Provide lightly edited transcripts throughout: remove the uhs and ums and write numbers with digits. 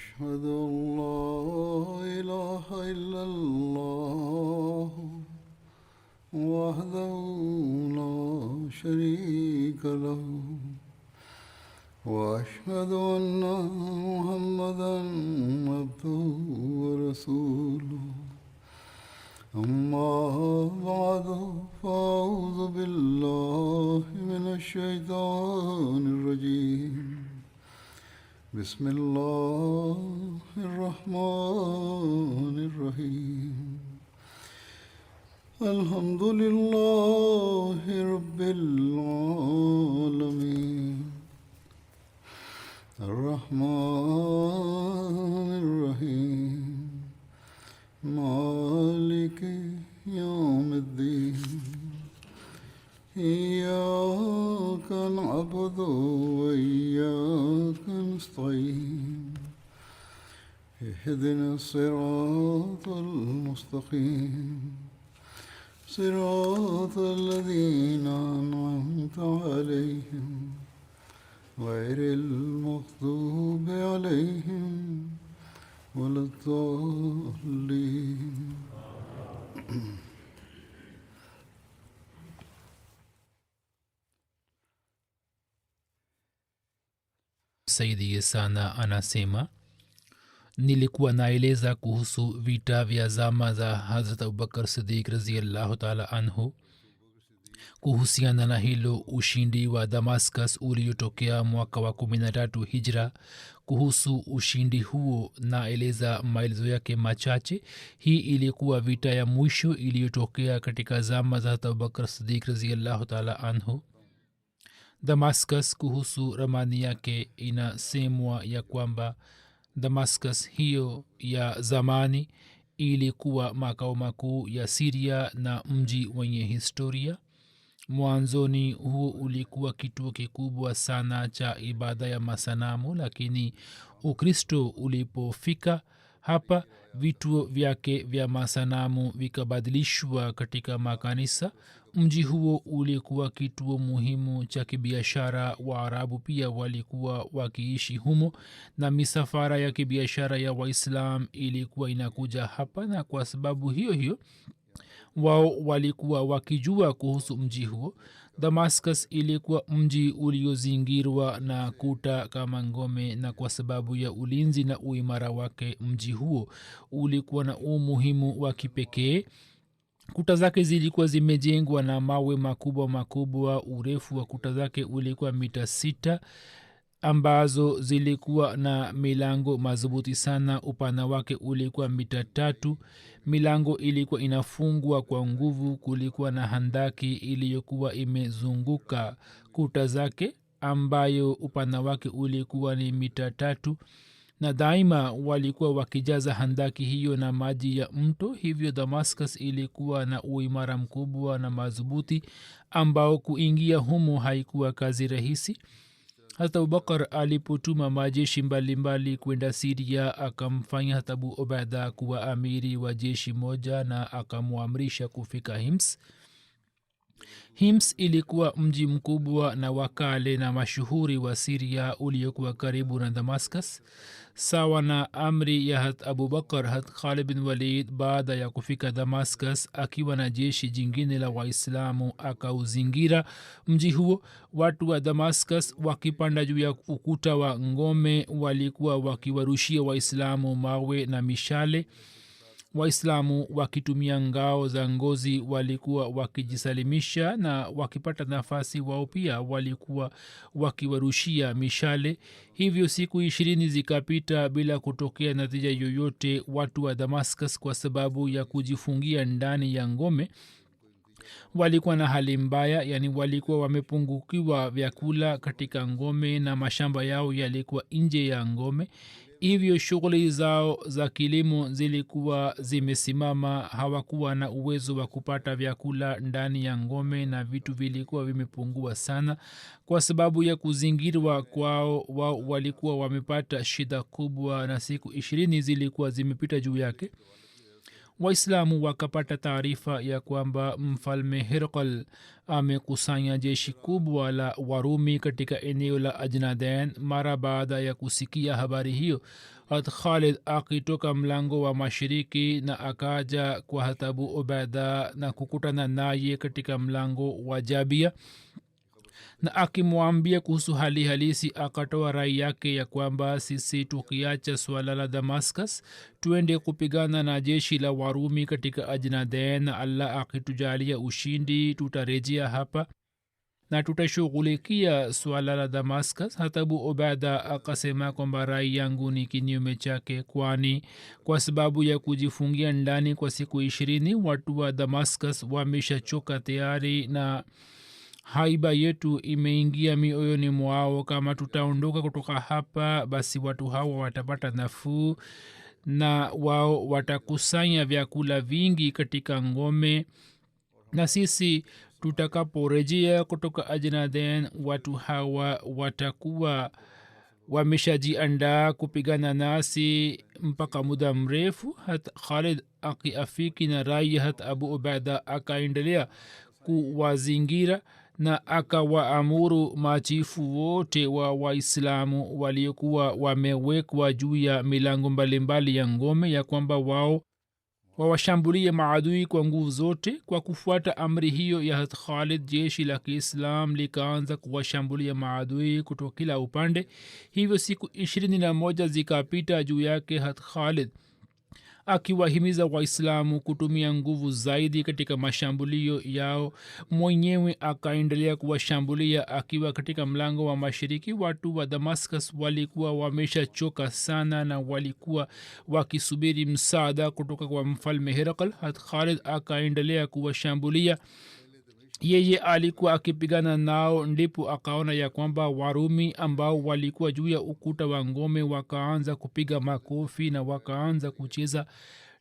أشهد أن لا إله إلا الله وحده لا شريك له وأشهد أن محمدا عبده ورسوله أما بعد فأعوذ بالله من الشيطان الرجيم بسم الله الرحمن الرحيم الحمد لله رب العالمين الرحمن الرحيم مالك يوم الدين إياك نعبد وإياك نستعين اهدنا الصراط المستقيم صراط الذين أنعمت عليهم غير المغضوب عليهم ولا الضالين. Saidi sana anasema, nilikuwa naeleza kuhusu vita vya zama za Hazrat Abubakar Siddiq radhiyallahu ta'ala anhu. Kuhusiana na hilo, ushindi wa Damascus uliotokea mwaka wa 13 hijra. Kuhusu ushindi huo naeleza maelezo yake machache. Hii ilikuwa vita ya mwisho iliyotokea katika zama za Abubakar Siddiq radhiyallahu ta'ala anhu. Damascus, kuhusu ramani yake inasemwa ya kwamba Damascus hiyo ya zamani ilikuwa makao makuu ya Syria na mji wenye historia. Mwanzoni huo ulikuwa kituo kikubwa sana cha ibada ya masanamu, lakini Ukristo ulipofika hapa, vituo vyake vya masanamu vikabadilishwa katika makanisa. Mji huo ulikuwa kituo muhimu cha kibiashara. Waarabu pia walikuwa wakiishi humo, na misafara ya kibiashara ya Waislam ilikuwa inakuja hapa, na kwa sababu hiyo hiyo wao walikuwa wakijua kuhusu mji huo. Damascus ilikuwa mji uliozingirwa na kuta kama ngome, na kwa sababu ya ulinzi na uimara wake mji huo ulikuwa na umuhimu wa kipekee. Kuta zake zilikuwa zimejengwa na mawe makubwa makubwa. Urefu wa kuta zake ulikuwa mita 6 ambazo zilikuwa na milango madhubuti sana. Upana wake ulikuwa mita 3. Milango ilikuwa inafungwa kwa nguvu. Kulikuwa na handaki iliyokuwa imezunguka kuta zake ambayo upana wake ulikuwa ni mita 3, na daima walikuwa wakijaza handaki hiyo na maji ya mto. Hivyo Damascus ilikuwa na uimara mkubwa na madhubuti ambao kuingia humo haikuwa kazi rahisi. Hata Abubakar alipotuma majeshi mbalimbali kwenda Syria, akamfanya hata Abu Ubaida kuwa amiri wa jeshi moja na akamwamrisha kufika Hims. Hims ilikuwa mji mkubwa na wakale na mashuhuri wa Syria uliokuwa karibu na Damascus. Sawa na amri ya Hat Abubakar, Hat Khalid bin Walid baada ya kufika Damascus akiwa na jeshi jingine la Waislamu akauzingira mji huo. Watu wa Damascus wakipanda juu ya ukuta wa ngome walikuwa wakiwarushia Waislamu mawe na mishale. Waislamu wakitumia ngao za ngozi walikuwa wakijisalimisha, na wakipata nafasi wao pia walikuwa wakiwarushia mishale. Hivyo siku 20 zikapita bila kutokea natija yoyote. Watu wa Damascus, kwa sababu ya kujifungia ndani ya ngome, walikuwa na hali mbaya, yani walikuwa wamepungukiwa vyakula katika ngome na mashamba yao yalikuwa nje ya ngome. Hivyo shughuli zao za kilimo zilikuwa zimesimama. Hawakuwa na uwezo wa kupata vyakula ndani ya ngome, na vitu vilikuwa vimepungua sana. Kwa sababu ya kuzingirwa kwao, wao walikuwa wamepata shida kubwa, na siku 20 zilikuwa zimepita juu yake. waislamu wakapata taarifa ya kwamba mfalme Herkal amekusanya jeshi kubwa la Warumi katika eneo la Ajnaden. Mara baada ya kusikia habari hiyo, hat Khalid akitoka mlango wa mashariki na akaja kwa Hatabu Ubaida na kukutana naye katika mlango wa Jabia, na akimwambia kuhusu hali halisi akatoa rai yake ya kwamba sisi tukiacha swala la Damascus tuende kupigana na jeshi la Warumi katika Ajnaden, na Allah akitujalia ushindi tutarejea hapa na tutashughulikia swala la Damascus. Hatabu Ubaida akasema kwamba rai yangu ni kinyume chake, kwani kwa sababu ya kujifungia ndani kwa siku 20 watu wa Damascus wameshachoka tayari na haiba yetu imeingia mioyoni mwao. Kama tutaondoka kutoka hapa, basi watu hawa watapata nafuu na wao watakusanya vyakula vingi katika ngome, na sisi tutakaporejea kutoka Ajnaden watu hawa watakuwa wameshajiandaa kupigana nasi mpaka muda mrefu. Hat Khalid akiafiki na rai hat Abu Ubaida akaendelea kuwazingira na akawaamuru machifu wote wa Waislamu waliokuwa wamewekwa juu ya milango mbalimbali ya ngome ya kwamba wao wawashambulie maadui kwa nguvu zote. Kwa kufuata amri hiyo ya hat Khalid, jeshi la Kiislam likaanza kuwashambulia maadui kutoka kila upande. Hivyo siku 21 zikapita juu yake hat Khalid akiwahimiza Waislamu kutumia nguvu zaidi katika mashambulio yao. Mwenyewe akaendelea kuwashambulia akiwa katika mlango wa mashariki. Watu wa Damascus walikuwa wameshachoka sana na walikuwa wakisubiri msaada kutoka kwa mfalme Herakl. hat Khalid akaendelea kuwashambulia, yeye alikuwa akipigana nao. Ndipo akaona ya kwamba Warumi ambao walikuwa juu ya ukuta wa ngome wakaanza kupiga makofi na wakaanza kucheza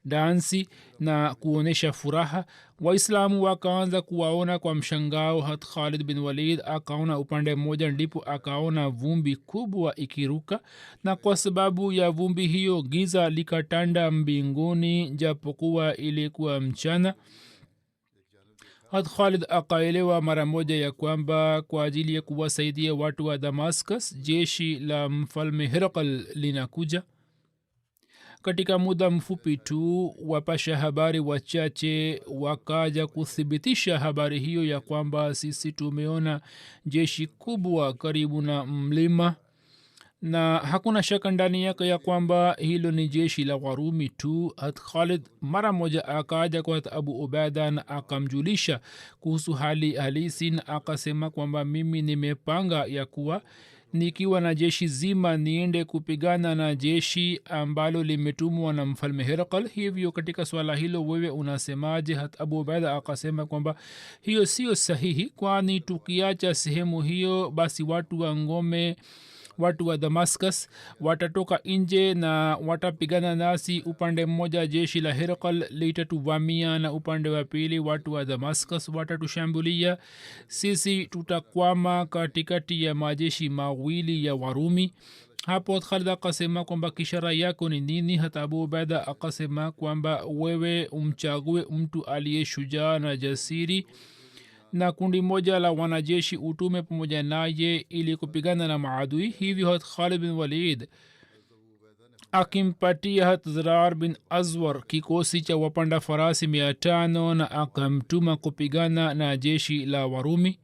dansi na kuonesha furaha. Waislamu wakaanza kuwaona kwa mshangao. hat Khalid bin Walid akaona upande mmoja, ndipo akaona vumbi kubwa ikiruka, na kwa sababu ya vumbi hiyo giza likatanda mbinguni japokuwa ilikuwa mchana. hat Khalid akaelewa mara moja ya kwamba kwa ajili ya kuwasaidia watu wa Damascus jeshi la mfalme Herakl linakuja. Katika muda mfupi tu wapasha habari wachache wakaja kuthibitisha habari hiyo ya kwamba sisi tumeona jeshi kubwa karibu na mlima, na hakuna shaka ndani yake ya kwamba hilo ni jeshi la Warumi tu. hat Khalid mara moja akaja kwa Abu Ubaida na akamjulisha kuhusu hali halisi, na akasema kwamba mimi nimepanga ya kuwa nikiwa na jeshi zima niende kupigana na jeshi ambalo limetumwa na mfalme Herakl. Hivyo katika swala hilo wewe unasemaje? hat Abu Ubaida akasema kwamba hiyo sio sahihi, kwani tukiacha sehemu hiyo basi watu wa ngome, watu wa Damascus watatoka nje na watapigana nasi. Upande mmoja jeshi la Herakl litatuvamia na upande wa pili watu wa Damascus watatushambulia. Sisi tutakwama katikati ya majeshi mawili ya Warumi. Hapo Khalid akasema kwamba kishara yako ni nini? hata Abu Ubaida akasema kwamba wewe umchague mtu aliye shujaa na jasiri na kundi moja la wanajeshi utume pamoja naye ili kupigana na maadui. Hivyo hat Khalid bin Walid akimpatia hat Zirar bin Azwar kikosi cha wapanda farasi 500 na akamtuma kupigana na jeshi la Warumi.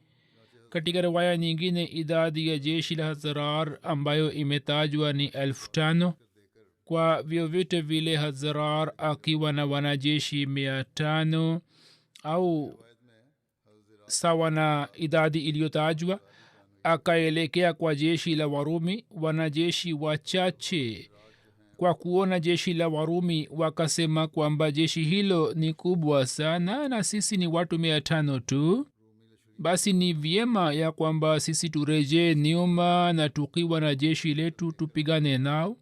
Katika riwaya nyingine idadi ya jeshi la Zirar ambayo imetajwa ni 5,000. Kwa vyovyote vile hat Zirar akiwa na wanajeshi 500 au sawa na idadi iliyotajwa akaelekea kwa jeshi la Warumi. Wanajeshi wachache kwa kuona jeshi la Warumi wakasema kwamba jeshi hilo ni kubwa sana na sisi ni watu 500 tu, basi ni vyema ya kwamba sisi turejee nyuma na tukiwa na jeshi letu tupigane nao.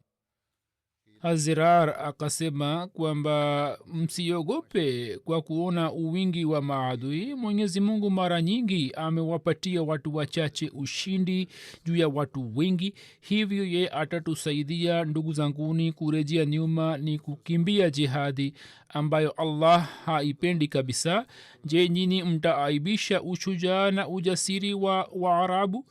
hazirar akasema kwamba msiogope kwa kuona uwingi wa maadui. Mwenyezi mungu mara nyingi amewapatia watu wachache ushindi juu ya watu wengi, hivyo ye atatusaidia. ndugu zanguni, kurejea nyuma ni kukimbia jihadi ambayo allah haipendi kabisa. je, nyini mtaaibisha ushujaa na ujasiri wa waarabu?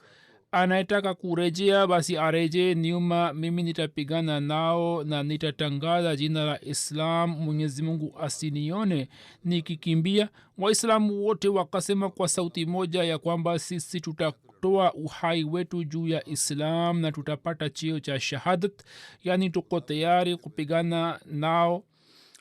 anayetaka kurejea basi areje nyuma, mimi nitapigana nao na nitatangaza jina la islam. mwenyezi mungu asinione nikikimbia. waislamu wote wakasema kwa sauti moja ya kwamba sisi tutatoa uhai wetu juu ya islam na tutapata cheo cha shahadat, yaani tuko tayari kupigana nao.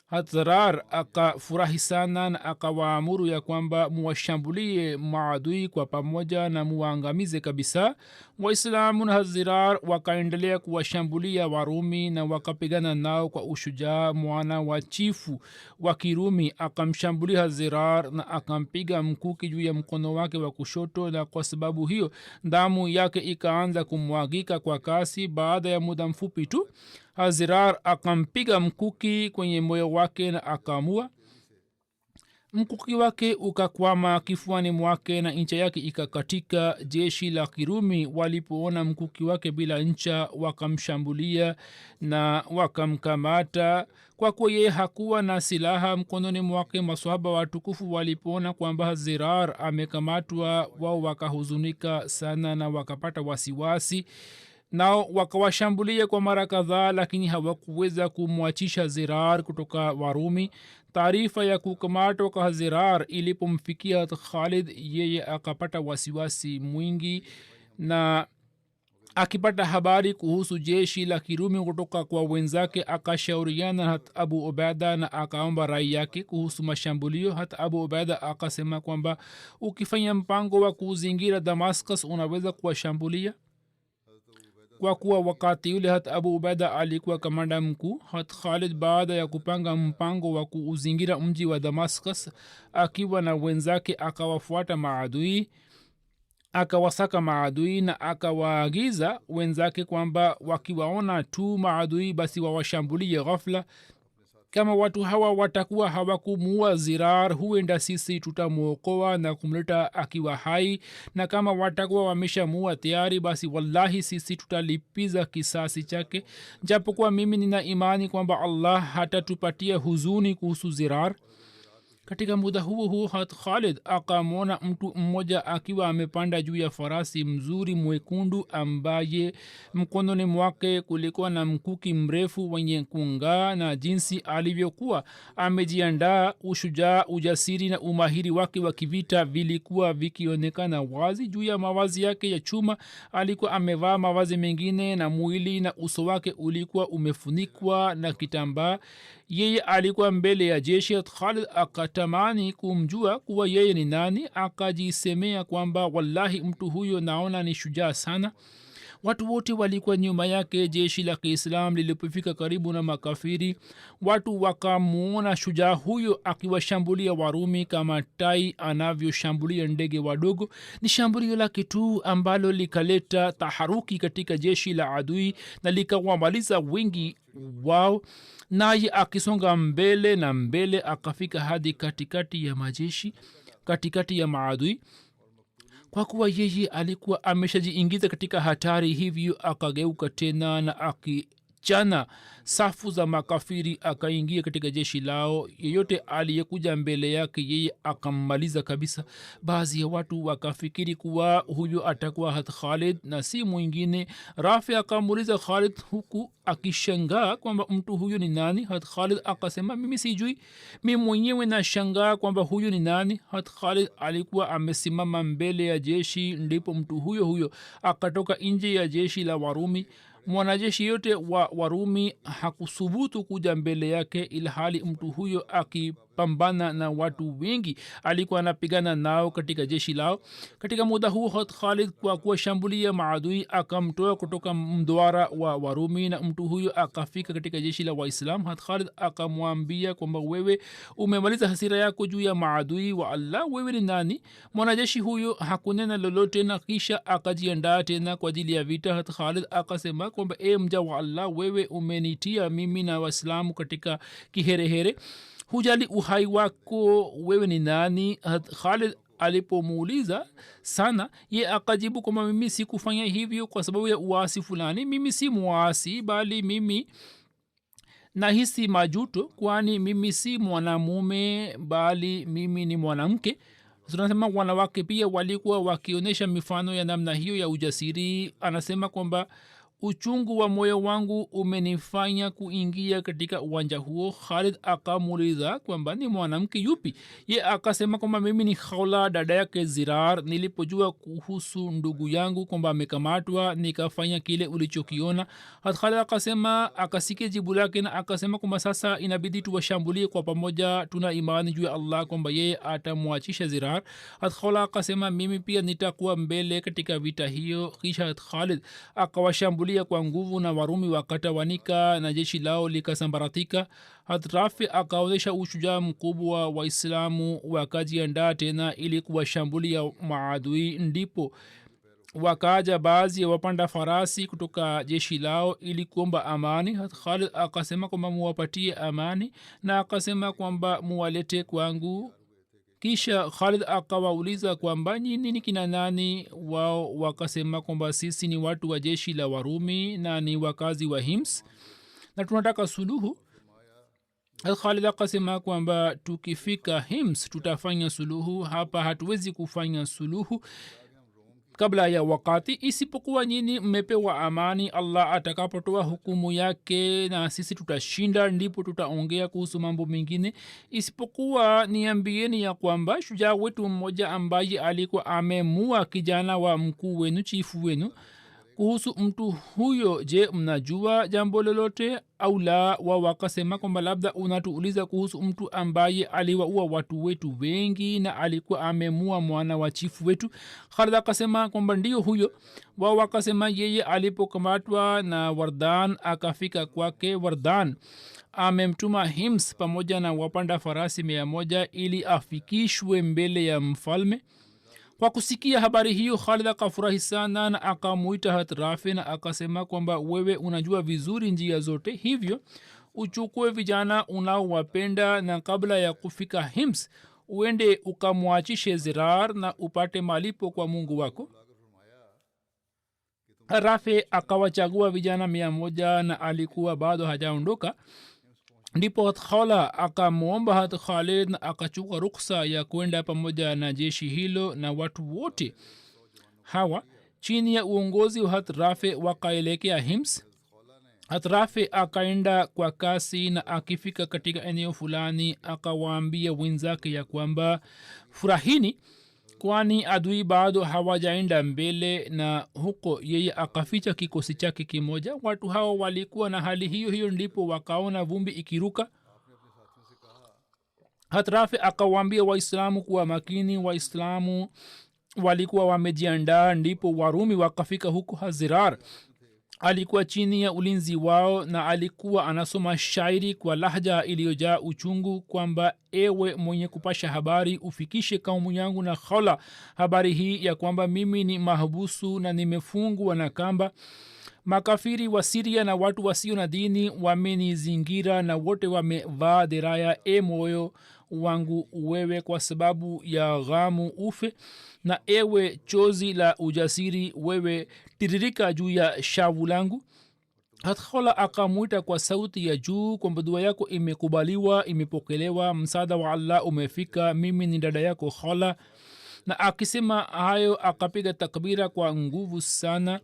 Hadhrar akafurahi sana na akawaamuru ya kwamba muwashambulie maadui kwa pamoja na muwaangamize kabisa. waislamu na hadhirar wakaendelea kuwashambulia warumi na wakapigana nao kwa ushujaa. mwana wa chifu wa kirumi akamshambulia hadhirar na akampiga mkuki juu ya mkono wake wa kushoto, na kwa sababu hiyo damu yake ikaanza kumwagika kwa kasi. baada ya muda mfupi tu hazirar akampiga mkuki kwenye moyo wake na akamua. mkuki wake ukakwama kifuani mwake na ncha yake ikakatika. jeshi la kirumi walipoona mkuki wake bila ncha wakamshambulia na wakamkamata. kwa kuwa yeye hakuwa na silaha mkononi mwake, maswahaba watukufu walipoona kwamba hazirar amekamatwa, wao wakahuzunika sana na wakapata wasiwasi, nao wakawashambulia kwa mara kadhaa, lakini hawakuweza kumwachisha zirar kutoka warumi. taarifa ya kukamatwa kwa zirar ilipomfikia khalid, yeye akapata wasiwasi mwingi, na akipata habari kuhusu jeshi la kirumi kutoka kwa wenzake akashauriana hat abu ubaida na akaomba rai yake kuhusu mashambulio. hata abu ubaida akasema kwamba ukifanya mpango wa kuzingira damascus unaweza kuwashambulia. kwa kuwa wakati yule hat abu ubaida alikuwa kamanda mkuu, hat khalid baada ya kupanga mpango wa kuuzingira mji wa damascus akiwa na wenzake akawafuata maadui, akawasaka maadui na akawaagiza wenzake kwamba wakiwaona tu maadui basi wawashambulie ghafla. kama watu hawa watakuwa hawakumuua zirar, huenda sisi tutamwokoa na kumleta akiwa hai, na kama watakuwa wameshamuua tayari basi wallahi sisi tutalipiza kisasi chake. japokuwa mimi nina imani kwamba allah hatatupatia huzuni kuhusu zirar. katika muda huo huo hat khalid akamwona mtu mmoja akiwa amepanda juu ya farasi mzuri mwekundu, ambaye mkononi mwake kulikuwa na mkuki mrefu wenye kungaa, na jinsi alivyokuwa amejiandaa, ushujaa, ujasiri na umahiri wake wa kivita vilikuwa vikionekana wazi. juu ya mavazi yake ya chuma alikuwa amevaa mavazi mengine, na mwili na uso wake ulikuwa umefunikwa na kitambaa. yeye alikuwa mbele ya jeshi. khalid akatamani kumjua kuwa yeye ni nani, akajisemea kwamba wallahi mtu huyo naona ni shujaa sana. watu wote walikuwa nyuma yake. jeshi la kiislam lilipofika karibu na makafiri, watu wakamuona shujaa huyo akiwashambulia warumi kama tai anavyoshambulia ndege wadogo. ni shambulio lake tu ambalo likaleta taharuki katika jeshi la adui na likawamaliza wengi wao, naye akisonga mbele na mbele akafika hadi katikati ya majeshi, katikati ya maadui. kwa kuwa yeye alikuwa ameshajiingiza katika hatari, hivyo akageuka tena na akichana safu za makafiri akaingia katika jeshi lao. yeyote aliyekuja mbele yake yeye akammaliza kabisa. baadhi ya watu wakafikiri kuwa huyo atakuwa hat khalid na si mwingine. rafi akamuuliza khalid huku akishangaa kwamba mtu huyo ni nani. hat khalid akasema mimi sijui, mi mwenyewe nashangaa kwamba huyo ni nani. hat khalid alikuwa amesimama mbele ya jeshi, ndipo mtu huyo huyo akatoka nje ya jeshi la warumi. mwanajeshi yote wa warumi hakusubutu kuja mbele yake, ilhali mtu huyo alipambana na watu wengi, alikuwa anapigana nao katika jeshi lao. katika muda huu Hazrat Khalid kwa kuwashambulia maadui akamtoa kutoka mduara wa Warumi, na mtu huyo akafika katika jeshi la Waislam. Hazrat Khalid akamwambia kwamba wewe umemaliza hasira yako juu ya maadui wa Allah, wewe ni nani? Mwanajeshi huyo hakunena lolote, na kisha akajiandaa tena kwa ajili ya vita. Hazrat Khalid akasema kwamba e mja wa Allah, wewe umenitia mimi na Waislamu katika kiherehere, hujali uhai wako, wewe ni nani? Hazrat Khalid alipomuuliza sana, ye akajibu kwamba mimi sikufanya hivyo kwa sababu ya uasi fulani, mimi si muasi, bali mimi nahisi majuto, kwani mimi si mwanamume bali mimi ni mwanamke. Tunasema wanawake pia walikuwa wakionyesha mifano ya namna hiyo ya ujasiri. Anasema kwamba uchungu wa moyo wangu umenifanya kuingia katika uwanja huo. Khalid akamuuliza kwamba ni mwanamke yupi? Ye akasema kwamba mimi ni Khawla, dada yake Zirar. Nilipojua kuhusu ndugu yangu kwamba amekamatwa, nikafanya kile ulichokiona. Khalid akasema, akasikia jibu lake na akasema kwamba sasa inabidi tuwashambulie kwa pamoja, tuna imani juu ya Allah kwamba yeye atamwachisha Zirar. Khawla akasema mimi pia nitakuwa mbele katika vita hiyo. Kisha Khalid akawashambulia kwa nguvu na Warumi wakatawanika na jeshi lao likasambaratika. Rafi akaonyesha ushujaa mkubwa. Waislamu wakajiandaa tena ili kuwashambulia maadui. Ndipo wakaja baadhi ya wapanda farasi kutoka jeshi lao ili kuomba amani. Khalid akasema kwamba muwapatie amani, na akasema kwamba muwalete kwangu. Kisha Khalid akawauliza kwamba nyinyi ni kina nani? Wao wakasema kwamba sisi ni watu wa jeshi la Warumi na ni wakazi wa Hims na tunataka suluhu. Khalid akasema kwamba tukifika Hims tutafanya suluhu, hapa hatuwezi kufanya suluhu kabla ya wakati, isipokuwa nyinyi mmepewa amani. Allah atakapotoa hukumu yake na sisi tutashinda, ndipo tutaongea kuhusu mambo mengine. Isipokuwa niambieni ya kwamba shujaa wetu mmoja ambaye alikuwa amemua kijana wa mkuu wenu, chifu wenu, kuhusu mtu huyo je, mnajua jambo lolote au la? Wao wakasema kwamba labda unatuuliza kuhusu mtu ambaye aliwaua watu wetu wengi na alikuwa amemua mwana wa chifu wetu. Khalid akasema kwamba ndio huyo. Wao wakasema yeye alipokamatwa na Wardan akafika kwake. Wardan amemtuma Hims pamoja na wapanda farasi 100 ili afikishwe mbele ya mfalme. Kwa kusikia habari hiyo Khalid akafurahi sana na akamuita Hazrat Rafi na akasema kwamba wewe unajua vizuri njia zote, hivyo uchukue vijana unaowapenda na kabla ya kufika Hims uende ukamwachishe Zirar na upate malipo kwa Mungu wako. Rafi akawachagua vijana 100 na alikuwa bado hajaondoka. Ndipo Khawla akamwomba Hazrat Khalid na akachukua ruksa ya kwenda pamoja na jeshi hilo, na watu wote hawa chini ya uongozi wa Hazrat Rafi wakaelekea Hims. Hazrat Rafi akaenda kwa kasi na akifika katika eneo fulani akawaambia wenzake ya kwamba furahini, kwani adui bado hawajaenda mbele, na huko yeye akaficha kikosi chake kimoja. Watu hao walikuwa na hali hiyo hiyo, ndipo wakaona vumbi ikiruka. Hazrat Rafi akawaambia Waislamu kuwa makini. Waislamu walikuwa wamejiandaa, ndipo Warumi wakafika huko. Hazirar alikuwa chini ya ulinzi wao na alikuwa anasoma shairi kwa lahja iliyojaa uchungu kwamba ewe mwenye kupasha habari, ufikishe kaumu yangu na Khawla habari hii ya kwamba mimi ni mahbusu na nimefungwa na kamba. Makafiri wa Siria na watu wasio na dini wamenizingira na wote wamevaa deraya. E moyo wangu wewe kwa sababu ya ghamu ufe, na ewe chozi la ujasiri wewe tiririka juu ya shavu langu. Khawla akamwita kwa sauti ya juu kwamba dua yako imekubaliwa, imepokelewa, msaada wa Allah umefika, mimi ni dada yako Khawla. Na akisema hayo akapiga takbira kwa nguvu sana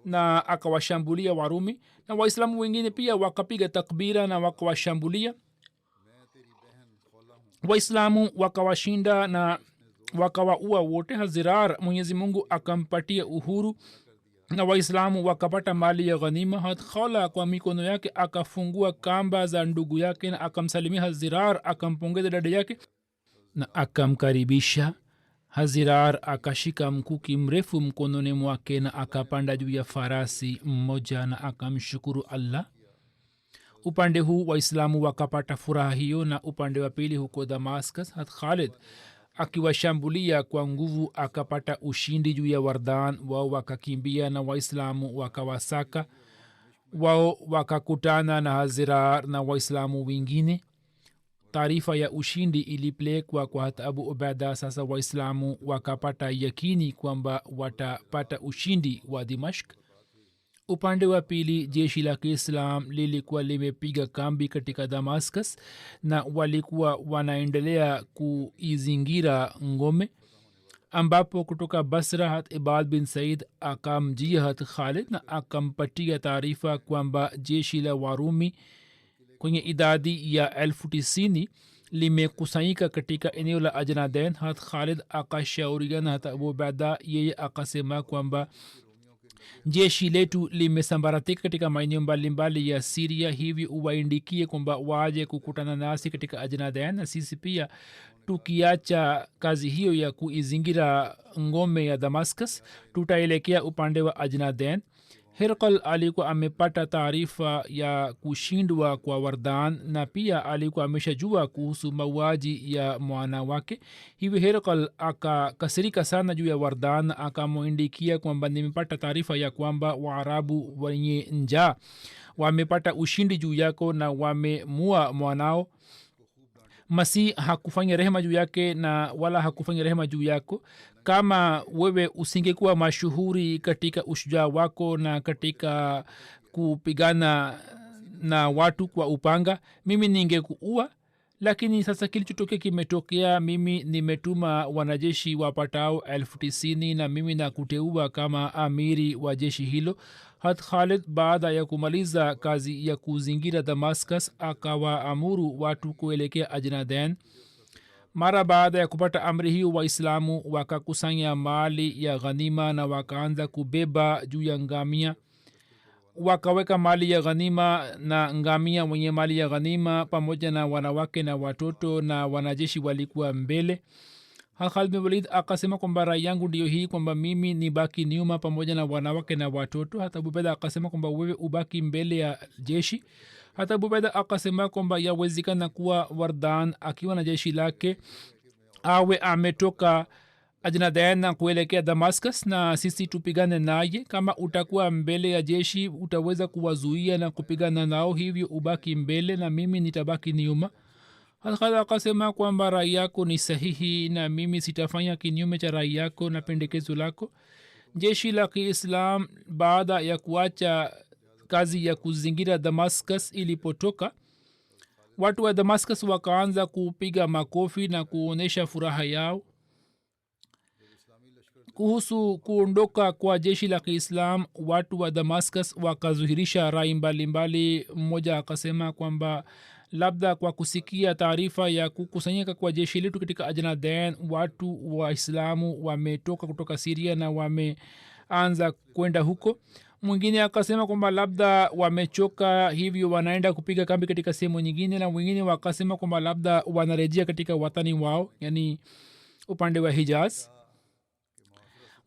na akawashambulia Warumi, na Waislamu wengine pia wakapiga takbira na wakawashambulia. Waislamu wakawashinda na wakawaua wote. Zirar Mwenyezi Mungu akampatia uhuru na waislamu wakapata mali ya ghanima. hat khala kwa mikono yake akafungua kamba za ndugu yake na akamsalimia hazirar, akampongeza dada yake na akamkaribisha. hazirar akashika mkuki mrefu mkononi mwake na akapanda juu ya farasi mmoja na akamshukuru allah. upande huu waislamu wakapata furaha hiyo. na upande wa pili huko damascus, hat khalid akiwashambulia kwa nguvu akapata ushindi juu ya wardan. wao wakakimbia na waislamu wakawasaka. wao wakakutana na hazirar na waislamu wengine. taarifa ya ushindi ilipelekwa kwa hata abu ubaida. sasa waislamu wakapata yakini kwamba watapata ushindi wa dimashk. upande wa pili jeshi la kiislam lilikuwa limepiga kambi katika damascus na walikuwa wanaendelea kuizingira ngome, ambapo kutoka basra hat ibad bin said akamjia hat khalid na akampatia taarifa kwamba jeshi la warumi kwenye idadi ya 90,000 limekusanyika katika eneo la ajnaden. hat khalid akashauriana hata abu ubaida, yeye akasema kwamba jeshi letu limesambaratika katika maeneo mbalimbali ya siria, hivi uwaindikie kwamba waje kukutana nasi katika ajnaden, na sisi pia tukiacha kazi hiyo ya kuizingira ngome ya damascus tutaelekea upande wa ajnaden. herkal alikuwa amepata taarifa ya kushindwa kwa wardan na pia alikuwa ameshajua kuhusu mauaji ya mwana wake. hivi herkal akakasirika sana juu ya wardan, akamwindikia kwamba nimepata taarifa ya kwamba waarabu wenye njaa wamepata ushindi juu yako na wamemua mwanao. masih hakufanya rehema juu yake na wala hakufanya rehema juu yako. kama wewe usingekuwa mashuhuri katika ushujaa wako na katika kupigana na watu kwa upanga, mimi ningekuua. lakini sasa kilichotokea kimetokea. mimi nimetuma wanajeshi wapatao 90,000 na mimi nakuteua kama amiri wa jeshi hilo. hat khalid baada ya kumaliza kazi ya kuzingira damascus akawaamuru watu kuelekea ajnaden. mara baada ya kupata amri hiyo waislamu wakakusanya mali ya ghanima na wakaanza kubeba juu ya ngamia. wakaweka mali ya ghanima na ngamia mwenye mali ya ghanima pamoja na wanawake na watoto na wanajeshi walikuwa mbele. Khalid bin Walid akasema kwamba rai yangu ndiyo hii kwamba mimi ni baki nyuma pamoja na wanawake na watoto. hata Abu Ubaida akasema kwamba wewe ubaki mbele ya jeshi. hata Abu Ubaida akasema kwamba yawezekana kuwa wardan akiwa na jeshi lake awe ametoka ajnaden na kuelekea damascus na sisi tupigane naye. kama utakuwa mbele ya jeshi utaweza kuwazuia na kupigana nao, hivyo ubaki mbele na mimi nitabaki nyuma. hata akasema kwamba rai yako ni sahihi na mimi sitafanya kinyume cha rai yako na pendekezo lako. jeshi la kiislam baada ya kuacha kazi ya kuzingira damascus ilipotoka, watu wa damascus wakaanza kupiga makofi na kuonyesha furaha yao kuhusu kuondoka kwa jeshi la kiislam. watu wa damascus wakazuhirisha rai mbalimbali. mmoja akasema kwamba labda kwa kusikia taarifa ya kukusanyika kwa jeshi letu katika ajnaden, watu waislamu wametoka kutoka siria na wameanza kwenda huko. mwingine akasema kwamba labda wamechoka hivyo wanaenda kupiga kambi katika sehemu nyingine, na wengine wakasema kwamba labda wanarejea katika watani wao, yani upande wa hijaz.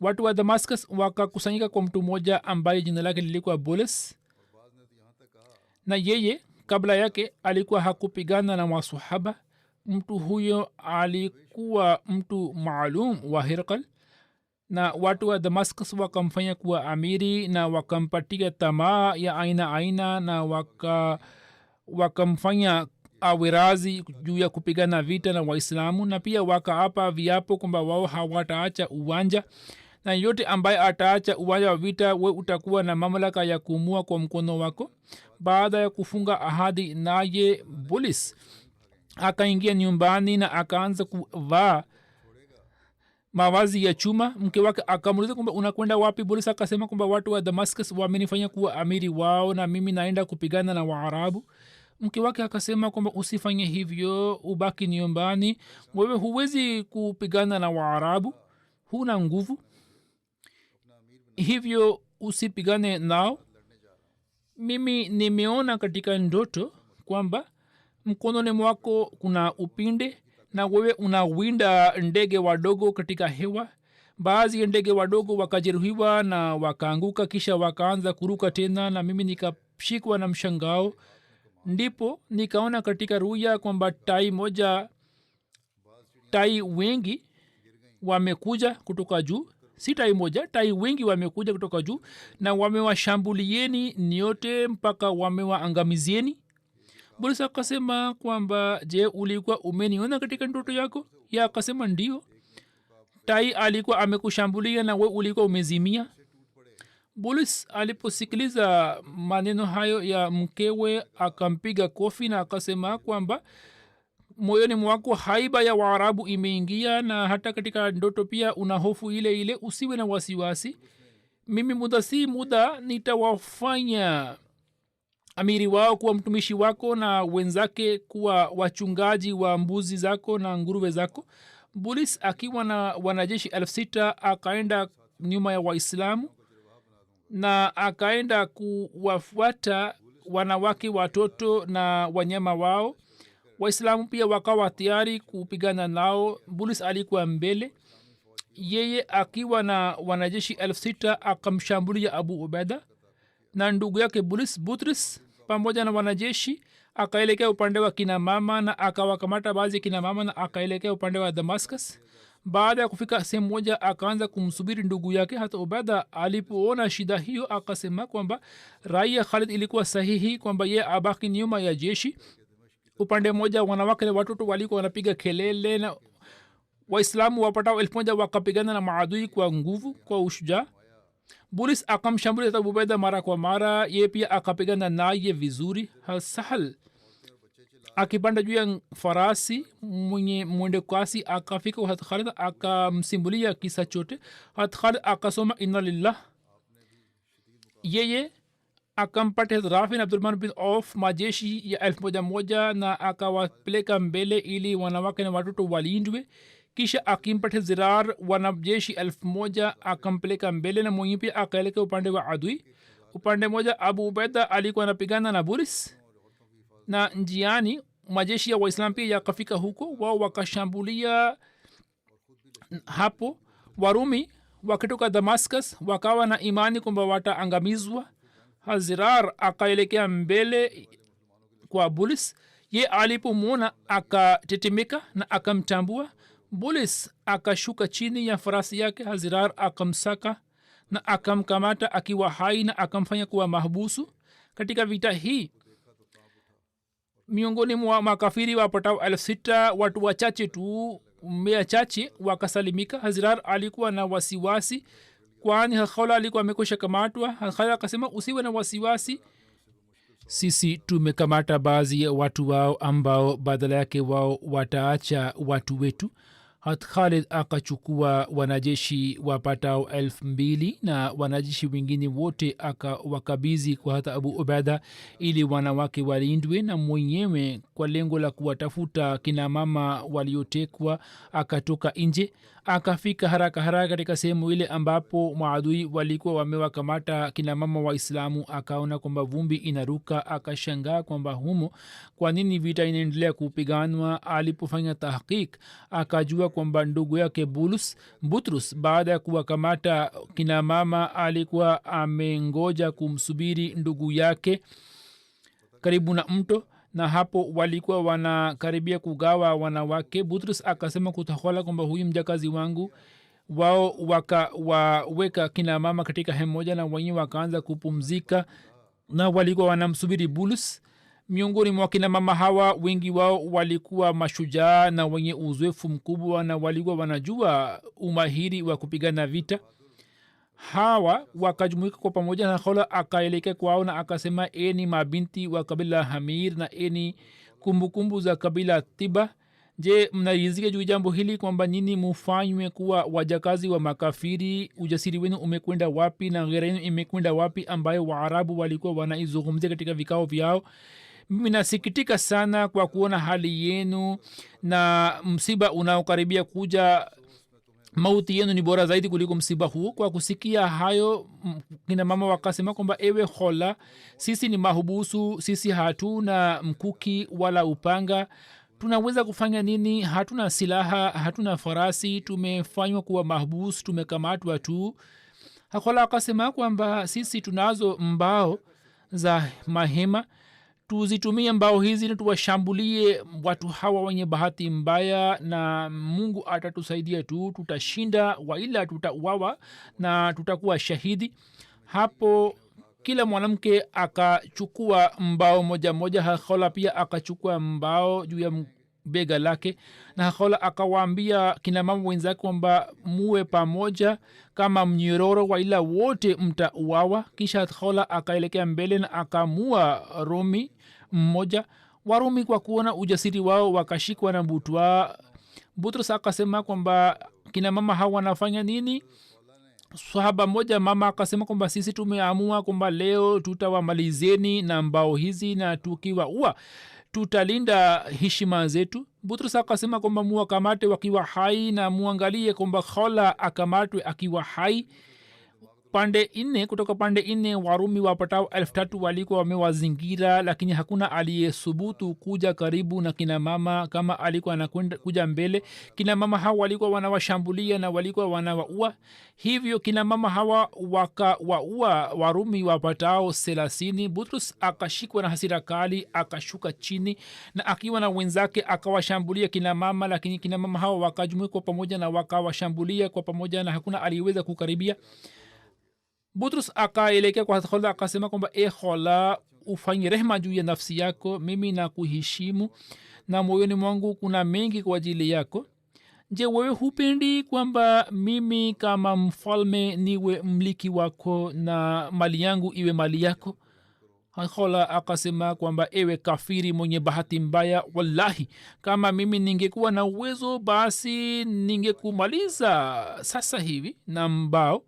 watu wa damascus wakakusanyika kwa mtu mmoja ambaye jina lake lilikuwa Bulis, na yeye kabla yake alikuwa hakupigana na masahaba. mtu huyo alikuwa mtu maalum wa Hirqal, na watu wa damascus wakamfanya kuwa amiri na wakampatia tamaa ya aina aina na wakamfanya awirazi juu ya kupigana vita na waislamu, na pia wakaapa viapo kwamba wao hawataacha uwanja, na yote ambaye ataacha uwanja wa vita we utakuwa na mamlaka ya kuumua kwa mkono wako. baada ya kufunga ahadi naye Bulis akaingia nyumbani na akaanza kuvaa mavazi ya chuma. mke wake akamuuliza kwamba unakwenda wapi? Bulis akasema kwamba watu wa damascus wamenifanya kuwa amiri wao na mimi naenda kupigana na waarabu. mke wake akasema kwamba usifanye hivyo, ubaki nyumbani, wewe huwezi kupigana na waarabu, huna nguvu, hivyo usipigane nao. Mimi nimeona katika ndoto kwamba mkononi mwako kuna upinde na wewe unawinda ndege wadogo katika hewa. Baadhi ya ndege wadogo wakajeruhiwa na wakaanguka, kisha wakaanza kuruka tena, na mimi nikashikwa na mshangao. Ndipo nikaona katika ruya kwamba tai wengi wamekuja kutoka juu. Si tai moja, tai wengi wamekuja kutoka juu na wamewashambulieni nyote mpaka wamewaangamizieni. Bulus akasema kwamba je, ulikuwa umeniona katika ndoto yako? Ya akasema ndio. Tai alikuwa amekushambulia na we ulikuwa umezimia. Bulus aliposikiliza maneno hayo ya mkewe akampiga kofi na akasema kwamba moyoni mwako haiba ya Waarabu imeingia, na hata katika ndoto pia una hofu ile ile. Usiwe na wasiwasi, mimi muda si muda nitawafanya amiri wao kuwa mtumishi wako na wenzake kuwa wachungaji wa mbuzi zako na nguruwe zako. Bulus akiwa na wanajeshi 6,000 akaenda nyuma ya Waislamu na akaenda kuwafuata wanawake, watoto na wanyama wao. Waislamu pia wakawa tayari kupigana nao. Bulus alikuwa mbele, yeye akiwa na wanajeshi 6,000 akamshambulia Abu Ubeda na ndugu yake Butrus pamoja na wanajeshi. Akaelekea upande wa kina mama na akawakamata baadhi ya kina mama na akaelekea upande wa Damascus. Baada ya kufika sehemu moja akaanza kumsubiri ndugu yake. Hata Ubeda alipoona shida hiyo akasema kwamba rai ya Khalid ilikuwa sahihi, kwamba ye abaki nyuma ya jeshi. Upande mmoja wanawake na watoto walikuwa wanapiga kelele na Waislamu wapatao 1,000 wakapigana na maadui kwa nguvu, kwa ushujaa. Bulus akamshambulia Abu Ubaida mara kwa mara, ye pia akapigana naye vizuri. Sahal akipanda juu ya farasi mwenye mwende kasi akafika Hazrat Khalid akamsimulia kisa chote. Hazrat Khalid akasoma inna lillah. Yeye akampata Rafi na Abdurrahman bin Auf majeshi ya 1,000 na akawapeleka mbele ili wanawake na watoto walindwe. Kisha akimpata Zirar wanajeshi 1,000 akampeleka mbele na mwenye pia akaelekea upande wa adui. Upande moja Abu Ubaida alikuwa anapigana na Bulus, na njiani majeshi ya Waislamu pia yakafika huko, wao wakashambulia. Hapo Warumi wakitoka Damascus wakawa na imani kwamba wataangamizwa. Zirar akaelekea mbele kwa Bulus. Ye alipomwona akatetemeka na akamtambua. Bulus akashuka chini ya farasi yake. Hazirar akamsaka na akamkamata akiwa hai na akamfanya kuwa mahbusu. Katika vita hii miongoni mwa makafiri wapatao 6,000 watu wachache tu, 100 wakasalimika. Hazirar alikuwa na wasiwasi kwani Khawla alikuwa amekwisha kamatwa. Khawla akasema usiwe na wasiwasi, sisi tumekamata baadhi ya watu wao ambao badala yake wao wataacha watu wetu. Hat Khalid akachukua wanajeshi wapatao 2,000 na wanajeshi wengine wote akawakabizi kwa hata Abu Ubada ili wanawake walindwe, na mwenyewe kwa lengo la kuwatafuta kina mama waliotekwa akatoka nje. Akafika haraka haraka katika sehemu ile ambapo maadui walikuwa wamewakamata kina mama Waislamu. Akaona kwamba vumbi inaruka, akashangaa kwamba humo kwa nini vita inaendelea kupiganwa. Alipofanya tahqiq akajua kwamba ndugu yake Butrus baada ya kuwakamata kina mama alikuwa amengoja kumsubiri ndugu yake karibu na mto, na hapo walikuwa wanakaribia kugawa wanawake. Butrus akasema kutahola kwamba huyu mjakazi wangu. Wao wakawaweka kina mama katika hema moja na wenyewe wakaanza kupumzika na walikuwa wanamsubiri Bulus. Miongoni mwa kina mama hawa wengi wao walikuwa mashujaa na wenye uzoefu mkubwa na walikuwa wanajua umahiri wa kupigana vita. Hawa wakajumuika kwa pamoja na Khawla akaelekea kwao na akasema, eni mabinti wa kabila Hamir na eni kumbukumbu za kabila Tiba, je, mnarizika juu jambo hili kwamba nini mufanywe kuwa wajakazi wa makafiri? Ujasiri wenu umekwenda wapi na ghera yenu imekwenda wapi ambayo Waarabu walikuwa wanaizungumzia katika vikao vyao? Mimi nasikitika sana kwa kuona hali yenu na msiba unaokaribia kuja mauti yenu ni bora zaidi kuliko msiba huu. Kwa kusikia hayo kina mama wakasema kwamba ewe Khola, sisi ni mahubusu, sisi hatuna mkuki wala upanga, tunaweza kufanya nini? Hatuna silaha, hatuna farasi, tumefanywa kuwa mahbus, tumekamatwa tu. Khola akasema kwamba sisi tunazo mbao za mahema, tuzitumie mbao hizi na tuwashambulie watu hawa wenye bahati mbaya, na Mungu atatusaidia tu, tutashinda, waila tutauawa na tutakuwa shahidi. Hapo kila mwanamke akachukua mbao moja moja. Khola pia akachukua mbao juu ya bega lake, na Khola akawaambia kina mama wenzake kwamba muwe pamoja kama mnyororo, waila wote mtauawa. Kisha Khola akaelekea mbele na akamua Rumi mmoja. Warumi kwa kuona ujasiri wao wakashikwa na butwa. Butrus akasema kwamba kina mama hawa wanafanya nini? Sahaba moja mama akasema kwamba sisi tumeamua kwamba leo tutawamalizeni na mbao hizi, na tukiwaua tutalinda heshima zetu. Butrus akasema kwamba muwakamate wakiwa hai na muangalie kwamba Khola akamatwe akiwa hai. Pande nne kutoka pande nne Warumi wapatao 3,000 walikuwa wamewazingira, lakini hakuna aliyesubutu kuja karibu na kina mama. Kama alikuwa anakwenda kuja mbele, kina mama hawa walikuwa wanawashambulia na walikuwa wanawaua. Hivyo kina mama hawa wakawaua Warumi wapatao 30. Butrus akashikwa na hasira kali, akashuka chini na akiwa na wenzake akawashambulia kina mama, lakini kina mama hawa wakajumuika kwa pamoja na wakawashambulia kwa pamoja na hakuna aliyeweza kukaribia. Butrus akaelekea kwa Khola akasema kwamba e Khola, ufanye rehema juu ya nafsi yako, mimi na kuheshimu na moyoni mwangu kuna mengi kwa ajili yako. Je, wewe hupendi kwamba mimi kama mfalme niwe mliki wako na mali yangu iwe mali yako? Khola akasema kwamba ewe kafiri mwenye bahati mbaya, wallahi kama mimi ningekuwa na uwezo basi ningekumaliza sasa hivi na mbao.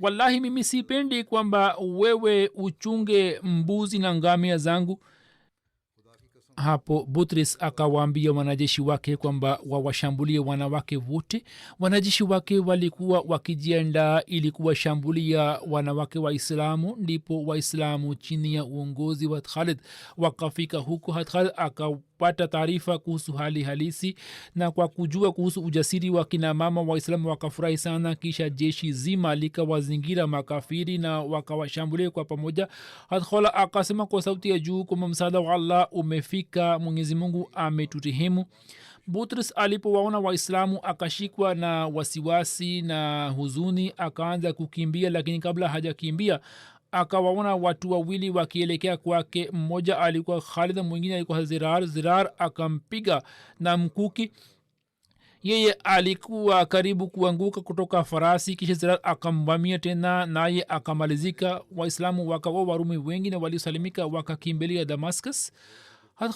Wallahi mimi sipendi kwamba wewe uchunge mbuzi na ngamia zangu. Hapo Butrus akawaambia wanajeshi wake kwamba wawashambulie wanawake wote. Wanajeshi wake walikuwa wakijiandaa ili kuwashambulia wanawake Waislamu. Ndipo Waislamu chini ya uongozi wa Khalid wakafika huko. Khalid akapata taarifa kuhusu hali halisi, na kwa kujua kuhusu ujasiri wa kina mama Waislamu wakafurahi sana. Kisha jeshi zima likawazingira makafiri na wakawashambulia kwa pamoja. Khalid akasema kwa sauti ya juu kwamba msaada wa Allah umefika, Mwenyezi Mungu ameturehemu. Butrus alipowaona Waislamu akashikwa na wasiwasi na huzuni, akaanza kukimbia, lakini kabla hajakimbia akawaona watu wawili wakielekea kwake. Mmoja alikuwa Khalid, mwingine alikuwa Zirar akampiga na mkuki. Yeye alikuwa karibu kuanguka kutoka farasi, kisha Zirar akamvamia tena naye akamalizika. Waislamu wakawa Warumi wengi na waliosalimika wakakimbilia Damascus.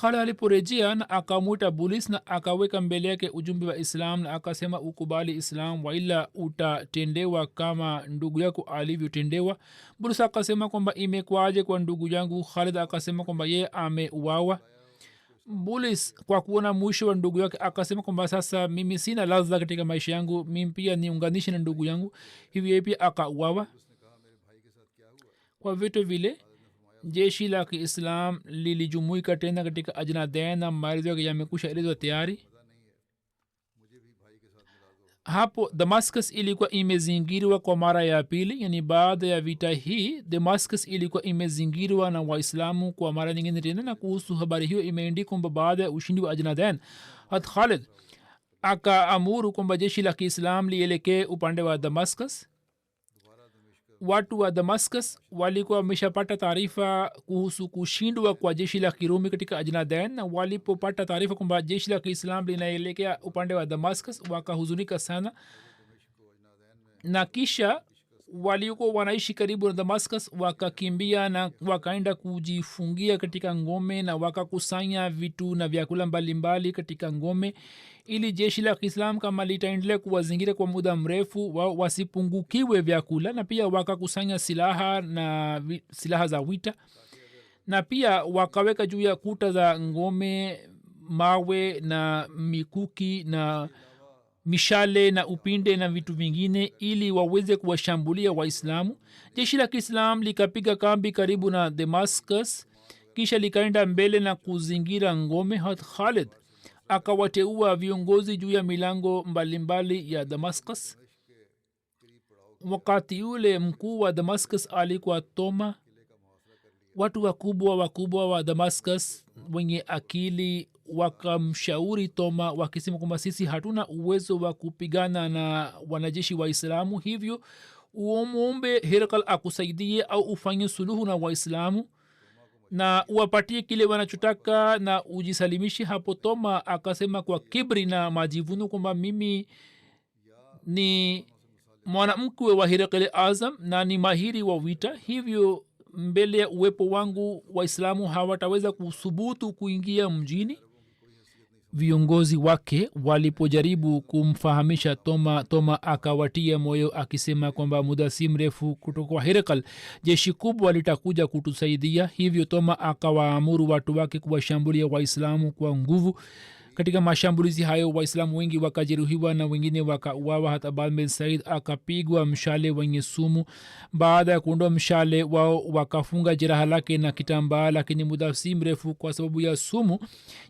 Khalid aliporejea na akamwita Bulus na akaweka mbele yake ujumbe wa Islam na akasema, ukubali Islam waila utatendewa kama ndugu yako alivyotendewa. Bulus akasema kwamba imekuaje kwa ndugu yangu? Khalid akasema kwamba yeye ameuawa. Bulus kwa kuona mwisho wa ndugu yake akasema kwamba sasa mimi sina ladha katika maisha yangu, mimi pia niunganishe na ndugu yangu. Hivyo yeye pia akauawa. Kwa vitu vile jeshi la Kiislam lilijumuika tena katika Ajnadain na maelezo yake yamekusha elezwa tayari. Hapo Damascus ilikuwa imezingirwa kwa mara ya pili, yani baada ya vita hii Damascus ilikuwa imezingirwa na Waislamu kwa mara nyingine tena. Na kuhusu habari hiyo imeandikwa kwamba baada ya ushindi wa Ajnadain, Khalid akaamuru kwamba jeshi la Kiislam lielekee upande wa Damascus. Watu wa Damascus walikuwa wameshapata taarifa kuhusu kushindwa kwa jeshi la Kirumi katika Ajnadain, na walipopata taarifa kwamba jeshi la Kiislam linaelekea upande wa Damascus wakahuzunika sana. Na kisha waliokuwa wanaishi karibu na Damascus wakakimbia na wakaenda kujifungia katika ngome na wakakusanya vitu na vyakula mbalimbali katika ngome, ili jeshi la Kiislam kama litaendelea kuwazingira kwa muda mrefu wasipungukiwe vyakula. Na pia wakakusanya silaha na silaha za vita, na pia wakaweka juu ya kuta za ngome mawe na mikuki na mishale na upinde na vitu vingine ili waweze kuwashambulia waislamu. Jeshi la kiislam likapiga kambi karibu na damascus, kisha likaenda mbele na kuzingira ngome. Khalid akawateua viongozi juu ya milango mbalimbali ya damascus. wakati ule mkuu wa damascus alikuwa Toma. Watu wakubwa wa damascus wenye akili wakamshauri Toma wakisema kwamba sisi hatuna uwezo wa kupigana na wanajeshi waislamu, hivyo uombe Herakal akusaidie au ufanye suluhu na waislamu na uwapatie kile wanachotaka na ujisalimishe. Hapo Toma akasema kwa kibri na majivuno kwamba mimi ni mwanamkwe wa Herakal Azam na ni mahiri wa vita, hivyo mbele ya uwepo wangu waislamu hawataweza kusubutu kuingia mjini. Viongozi wake walipojaribu kumfahamisha Toma akawatia moyo akisema kwamba muda si mrefu kutoka kwa Herakal jeshi kubwa litakuja kutusaidia. Hivyo Toma akawaamuru watu wake kuwashambulia waislamu kwa nguvu. Katika mashambulizi hayo waislamu wengi wakajeruhiwa na wengine wakauawa. Hata Aban bin Said akapigwa mshale wenye sumu. Baada ya kuondoa mshale wao wakafunga jeraha lake na kitambaa, lakini muda si mrefu kwa sababu ya sumu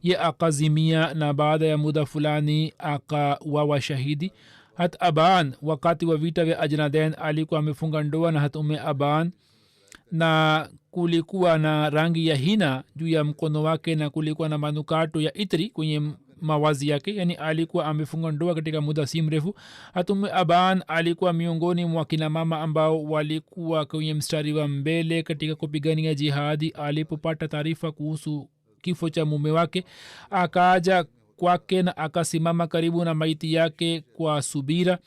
ye akazimia na baada ya muda fulani akauawa shahidi. Hata Aban wakati wa vita vya Ajnadain alikuwa amefunga ndoa na hata Aban, na kulikuwa na rangi ya hina juu ya mkono wake na kulikuwa na manukato ya itri kwenye mawazi yake, yani alikuwa amefunga ndoa katika muda si mrefu. hata Aban alikuwa miongoni mwa kina mama ambao walikuwa kwenye mstari wa mbele katika kupigania jihadi. Alipopata taarifa kuhusu kifo cha mume wake akaja kwake na akasimama karibu na maiti yake kwa subira.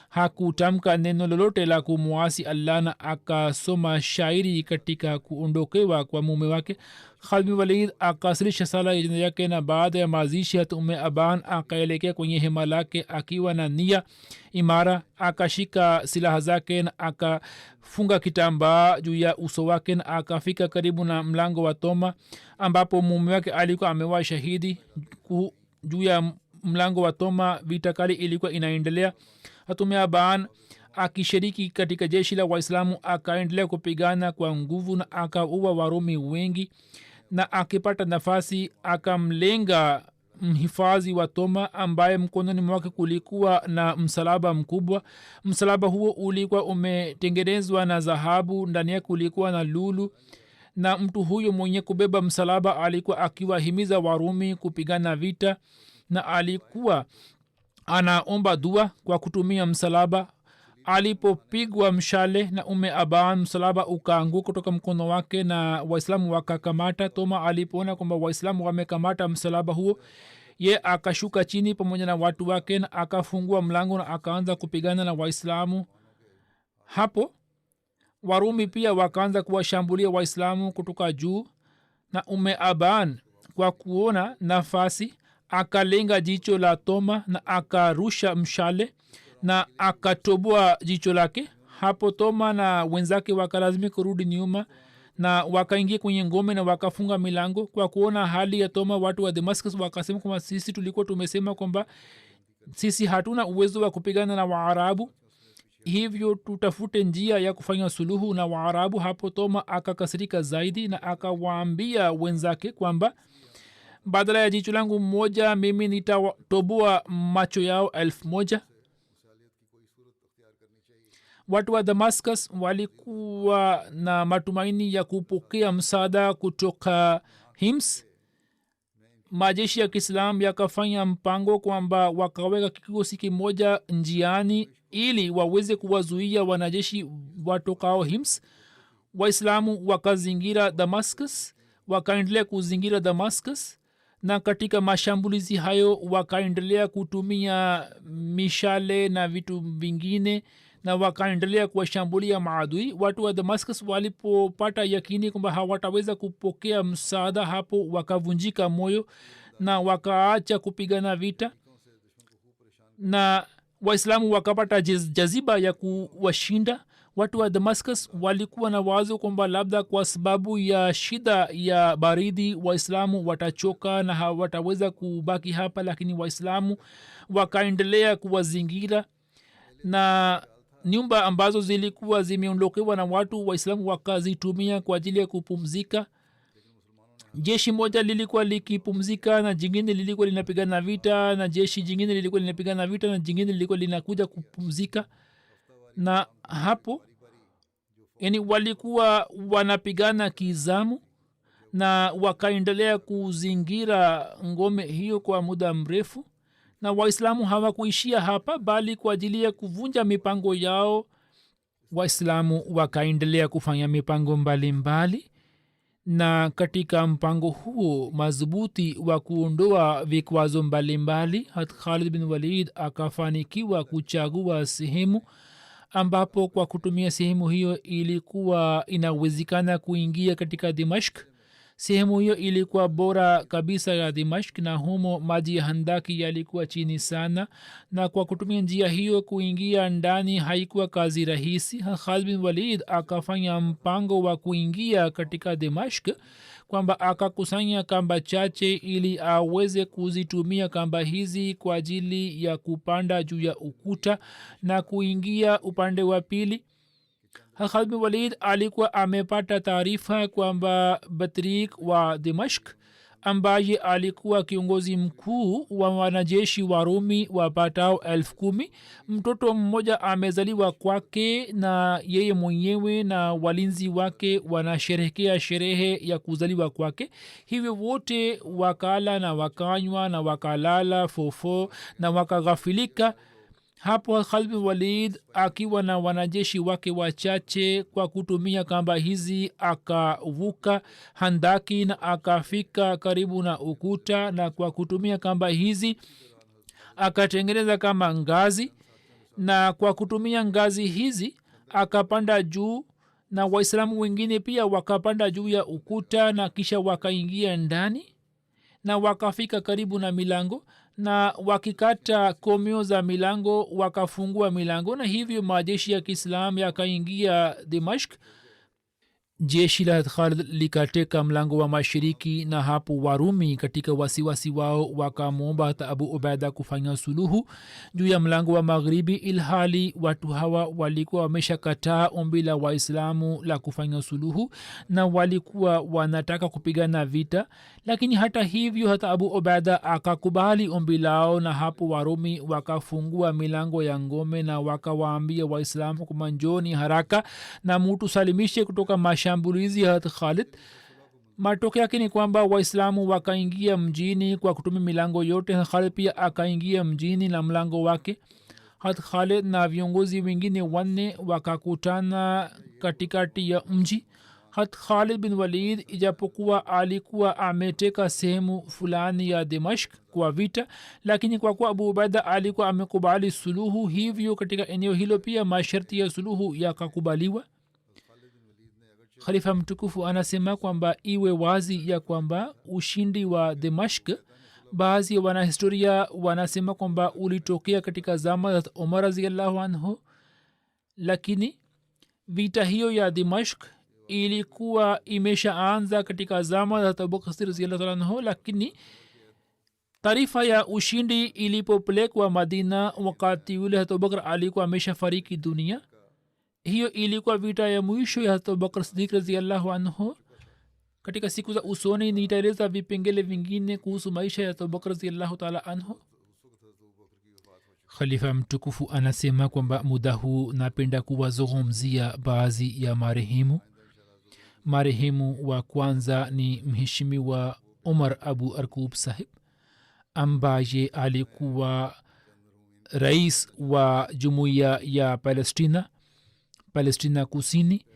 Hakutamka neno lolote la kumuasi Allah na akasoma shairi katika kuondokewa kwa mume wake. Khalid bin Walid akasilisha sala yake na baada ya mazishi ya Aban akaelekea kwenye hema lake akiwa na nia imara. Akashika silaha zake na akafunga kitambaa juu ya uso wake na akafika karibu na mlango wa Toma ambapo mume wake alikuwa amewa shahidi. Juu ya mlango wa Toma vita kali ilikuwa inaendelea. hata Aban akishiriki katika jeshi la waislamu akaendelea kupigana kwa nguvu na akaua Warumi wengi, na akipata nafasi akamlenga mhifadhi wa Toma ambaye mkononi mwake kulikuwa na msalaba mkubwa. Msalaba huo ulikuwa umetengenezwa na dhahabu, ndani yake kulikuwa na lulu, na mtu huyo mwenye kubeba msalaba alikuwa akiwahimiza Warumi kupigana vita na alikuwa anaomba dua kwa kutumia msalaba. Alipopigwa mshale na Aban, msalaba ukaanguka kutoka mkono wake na waislamu wakakamata. Toma alipoona kwamba waislamu wamekamata msalaba huo, ye akashuka chini pamoja na watu wake na akafungua mlango na akaanza kupigana na waislamu. Hapo Warumi pia wakaanza kuwashambulia waislamu kutoka juu, na Aban kwa kuona nafasi akalenga jicho la Toma na akarusha mshale na akatoboa jicho lake. Hapo Toma na wenzake wakalazimika kurudi nyuma na wakaingia kwenye ngome na wakafunga milango. Kwa kuona hali ya Toma, watu wa Damascus wakasema kwamba sisi tulikuwa tumesema kwamba sisi hatuna uwezo wa kupigana na Waarabu, hivyo tutafute njia ya kufanya suluhu na Waarabu. Hapo Toma akakasirika zaidi na akawaambia wenzake kwamba badala ya jicho langu moja mimi nitatoboa macho yao 1,000. Watu wa Damascus walikuwa na matumaini ya kupokea msaada kutoka Hims. Majeshi ya Kiislam yakafanya mpango kwamba wakaweka kikosi kimoja njiani ili waweze kuwazuia wanajeshi watokao Hims. Waislamu wakazingira Damascus, wakaendelea kuzingira Damascus, na katika mashambulizi hayo wakaendelea kutumia mishale na vitu vingine na wakaendelea kuwashambulia maadui. Watu wa Damascus walipopata yakini kwamba hawataweza kupokea msaada, hapo wakavunjika moyo na wakaacha kupigana vita, na waislamu wakapata jaziba ya kuwashinda. watu wa damascus walikuwa na wazo kwamba labda kwa sababu ya shida ya baridi waislamu watachoka na hawataweza kubaki hapa, lakini waislamu wakaendelea kuwazingira na nyumba ambazo zilikuwa zimeondokewa na watu waislamu wakazitumia kwa ajili ya kupumzika. jeshi moja lilikuwa likipumzika na jingine lilikuwa linapigana vita, na jeshi jingine lilikuwa linapigana vita na jingine lilikuwa linakuja kupumzika. Na hapo yani walikuwa wanapigana kizamu na wakaendelea kuzingira ngome hiyo kwa muda mrefu. Na waislamu hawakuishia hapa, bali kwa ajili ya kuvunja mipango yao waislamu wakaendelea kufanya mipango mbalimbali. Na katika mpango huo madhubuti wa kuondoa vikwazo mbalimbali, hat Khalid bin Walid akafanikiwa kuchagua sehemu ambapo kwa kutumia sehemu hiyo ilikuwa inawezekana kuingia katika Dimashq. Sehemu hiyo ilikuwa bora kabisa ya Dimashq na humo maji ya handaki yalikuwa chini sana, na kwa kutumia njia hiyo kuingia ndani haikuwa kazi rahisi. Khalid bin Walid akafanya mpango wa kuingia katika Dimashq kwamba akakusanya kamba chache ili aweze kuzitumia kamba hizi kwa ajili ya kupanda juu ya ukuta na kuingia upande wa pili. Khalid bin Walid alikuwa amepata taarifa kwamba Batrik wa Dimashq ambaye alikuwa kiongozi mkuu wa wanajeshi wa Rumi wapatao 10,000, mtoto mmoja amezaliwa kwake na yeye mwenyewe na walinzi wake wanasherehekea sherehe ya kuzaliwa kwake. Hivyo wote wakala na wakanywa na wakalala fofo na wakaghafilika. Hapo Khalid bin Walid akiwa na wanajeshi wake wachache kwa kutumia kamba hizi akavuka handaki na akafika karibu na ukuta, na kwa kutumia kamba hizi akatengeneza kama ngazi, na kwa kutumia ngazi hizi akapanda juu, na waislamu wengine pia wakapanda juu ya ukuta na kisha wakaingia ndani na wakafika karibu na milango, na wakikata komeo za milango wakafungua milango, na hivyo majeshi ya Kiislamu yakaingia Dimashq. jeshi la Khalid likateka mlango wa mashariki, na hapo Warumi katika wasiwasi wao wakamwomba hata Abu Ubaida kufanya suluhu juu ya mlango wa magharibi, ilhali watu hawa walikuwa wameshakataa ombi la Waislamu la kufanya suluhu na walikuwa wanataka kupigana vita. Lakini hata hivyo hata Abu Ubaida akakubali ombi lao, na hapo Warumi wakafungua milango ya ngome na wakawaambia Waislamu kwamba njoni haraka na mutu salimishe kutoka mashambulizi ya Khalid. Matokeo yake ni kwamba Waislamu wakaingia mjini kwa kutumia milango yote. Khalid pia akaingia mjini na mlango wake. Khalid na viongozi wengine 4 wakakutana katikati ya mji. Khalid bin Walid ijapokuwa alikuwa ameteka sehemu fulani ya Dimashq kwa vita, lakini kwa kuwa Abu Ubaida alikuwa amekubali suluhu, hivyo katika eneo hilo pia masharti ya suluhu yakakubaliwa. Khalifa mtukufu anasema kwamba iwe wazi ya kwamba ushindi wa Dimashq, baadhi ya wanahistoria wanasema kwamba ulitokea katika zama za Umar radhiyallahu anhu, lakini vita hiyo ya Dimashq ilikuwa imeshaanza katika zama za Abu Bakr radhiyallahu anhu, lakini taarifa ya ushindi ilipopelekwa Madina wakati ule Abu Bakr alikuwa ameshafariki dunia. Hiyo ilikuwa vita ya mwisho ya Abu Bakr Siddiq radhiyallahu anhu. Katika siku za usoni nitaeleza vipengele vingine kuhusu maisha ya Abu Bakr radhiyallahu ta'ala anhu. Khalifa mtukufu anasema kwamba muda huu napenda kuwazungumzia baadhi ya marehemu. Marehemu wa kwanza ni mheshimiwa Umar Abu Arkub sahib ambaye alikuwa rais wa jumuiya ya Palestina Kusini.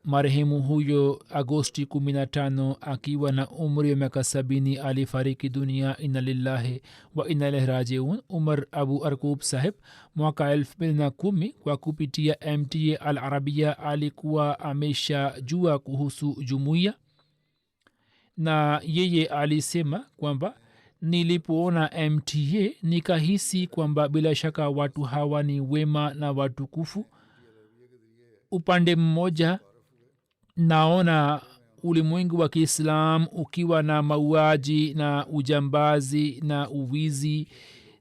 Marehemu huyo Agosti 15 akiwa na umri wa miaka 70 alifariki dunia. Inna lillahi wa inna ilaihi rajiun. Umar Abu Arkub sahib mwaka 2010 kwa kupitia MTA Al Arabia alikuwa ameshajua kuhusu jumuiya, na yeye alisema kwamba nilipoona MTA nikahisi kwamba bila shaka watu hawa ni wema na watukufu. upande mmoja naona ulimwengu wa kiislam ukiwa na mauaji na ujambazi na uwizi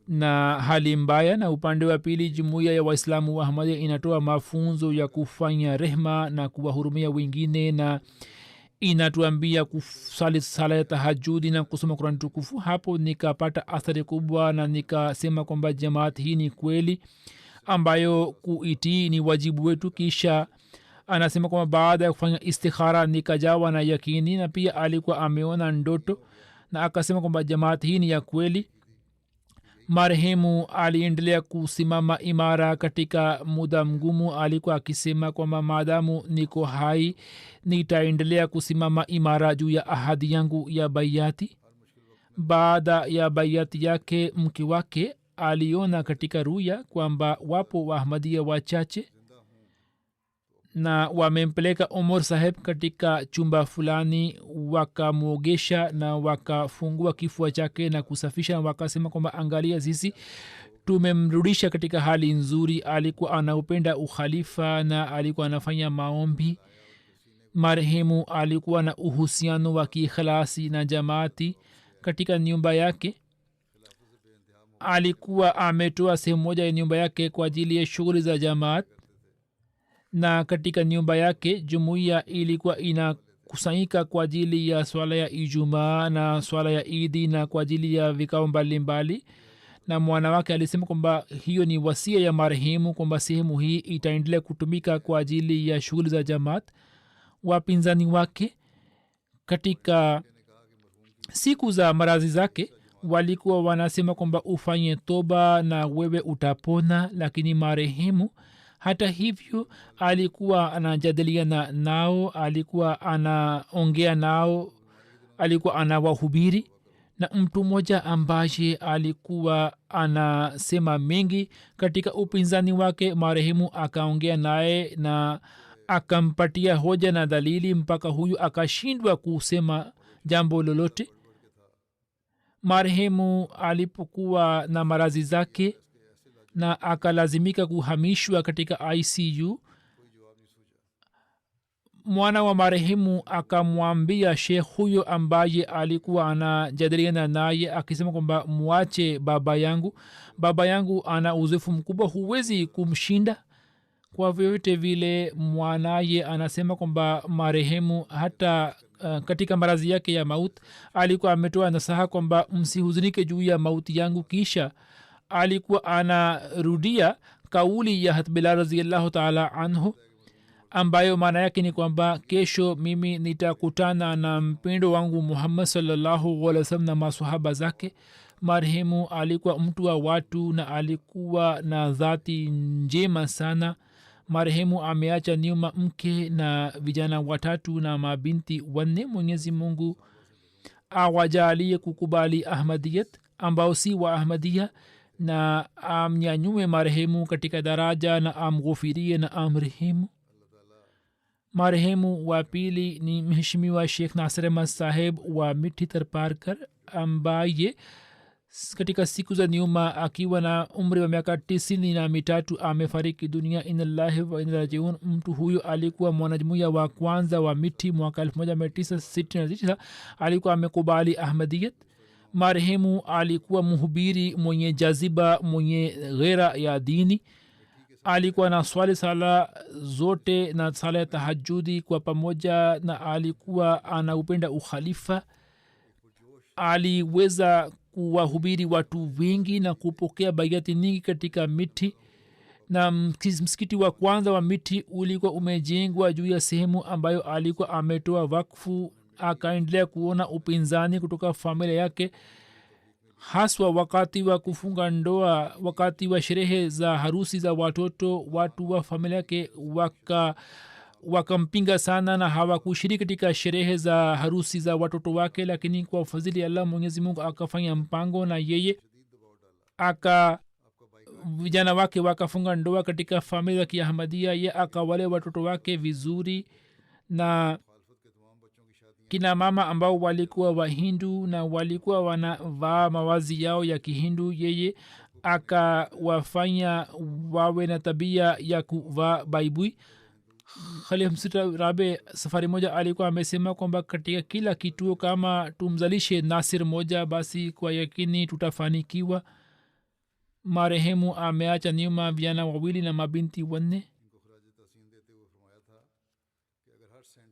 na hali mbaya, na upande wa pili jumuiya ya waislamu wa ahmadia inatoa mafunzo ya kufanya rehma na kuwahurumia wengine na inatuambia kusali sala ya tahajudi na kusoma kurani tukufu. Hapo nikapata athari kubwa na nikasema kwamba jamaat hii ni kweli ambayo kuitii ni wajibu wetu. Kisha anasema kwamba baada ya kufanya istikhara nikajawa na yakini, na pia alikuwa ameona ndoto na akasema kwamba jamaat hii ni ya kweli. Marehemu aliendelea kusimama imara katika muda mgumu. Alikuwa akisema kwamba maadamu niko hai nitaendelea kusimama imara juu ya ahadi yangu ya bayati. Baada ya bayati yake mke wake aliona katika ruya kwamba wapo waahmadia wachache na wamempeleka umar saheb katika chumba fulani, wakamwogesha na wakafungua kifua chake na kusafisha, na wakasema kwamba angalia, sisi tumemrudisha katika hali nzuri. alikuwa anaupenda ukhalifa na alikuwa anafanya maombi. marehemu alikuwa na uhusiano wa kiikhlasi na jamaati. katika nyumba yake alikuwa ametoa sehemu moja ya nyumba yake kwa ajili ya shughuli za jamaat, na katika nyumba yake jumuiya ilikuwa inakusanyika kwa ajili ya swala ya ijumaa na swala ya idi na kwa ajili ya vikao mbalimbali. na mwana wake alisema kwamba hiyo ni wasia ya marehemu kwamba sehemu hii itaendelea kutumika kwa ajili ya shughuli za jamaat. wapinzani wake katika siku za marazi zake walikuwa wanasema kwamba ufanye toba na wewe utapona, lakini marehemu hata hivyo alikuwa anajadiliana nao, alikuwa anaongea nao, alikuwa anawahubiri. na mtu mmoja ambaye alikuwa anasema mengi katika upinzani wake, marehemu akaongea naye na akampatia hoja na dalili mpaka huyu akashindwa kusema jambo lolote. marehemu alipokuwa na marazi zake na akalazimika kuhamishwa katika icu, mwana wa marehemu akamwambia shekh huyo ambaye alikuwa anajadiliana naye akisema kwamba mwache baba yangu ana uzoefu mkubwa, huwezi kumshinda. kwa vyote vile mwanaye anasema kwamba marehemu hata katika marazi yake ya maut alikuwa ametoa nasaha kwamba msihuzunike juu ya mauti yangu. kisha alikuwa anarudia kauli ya hatbillah raziallahu taala anhu ambayo maana yake ni kwamba kesho mimi nitakutana na mpendo wangu muhammad sallallahu alaihi wasallam na masahaba zake. marehemu alikuwa mtu wa watu na alikuwa na dhati njema sana. marehemu ameacha nyuma mke na vijana 3 na mabinti 4. mwenyezi mungu awajalie kukubali ahmadiyat ambao si wa ahmadia, na amnyanyue marehemu katika daraja na amghufirie na amrehemu. marehemu wa pili ni mheshimiwa sheikh nasir ahmad saheb wa mithi tarparkar ambaye katika siku za nyuma akiwa na umri wa miaka 93 amefariki dunia. inallahi wa inna rajiun. mtu huyo alikuwa mwanajumuiya wa kwanza wa mithi mwaka 1969. alikuwa amekubali ahmadiyat. marehemu alikuwa mhubiri mwenye jaziba, mwenye ghera ya dini. alikuwa na swali sala zote na sala ya tahajudi kwa pamoja, na alikuwa anaupenda ukhalifa. aliweza kuwahubiri watu wengi na kupokea baiati nyingi katika miti, na msikiti wa kwanza wa miti ulikuwa umejengwa juu ya sehemu ambayo alikuwa ametoa wakfu. akaendelea kuona upinzani kutoka familia yake, haswa wakati wa kufunga ndoa, wakati wa sherehe za harusi za watoto. watu wa familia yake wakampinga sana na hawakushiriki katika sherehe za harusi za watoto wake, lakini kwa fadhili ya allah mwenyezi mungu akafanya mpango na yeye vijana wake wakafunga ndoa katika familia ya kiahmadia. ye akawale watoto wake vizuri, na kina mama ambao walikuwa wahindu na walikuwa wanavaa mawazi yao ya kihindu, yeye akawafanya wawe na tabia ya kuvaa baibui. Khalifa Msita Rabe safari moja alikuwa amesema kwamba katika kila kituo kama tumzalishe nasir moja basi kwa yakini tutafanikiwa. Marehemu ameacha nyuma vijana wawili na mabinti wanne.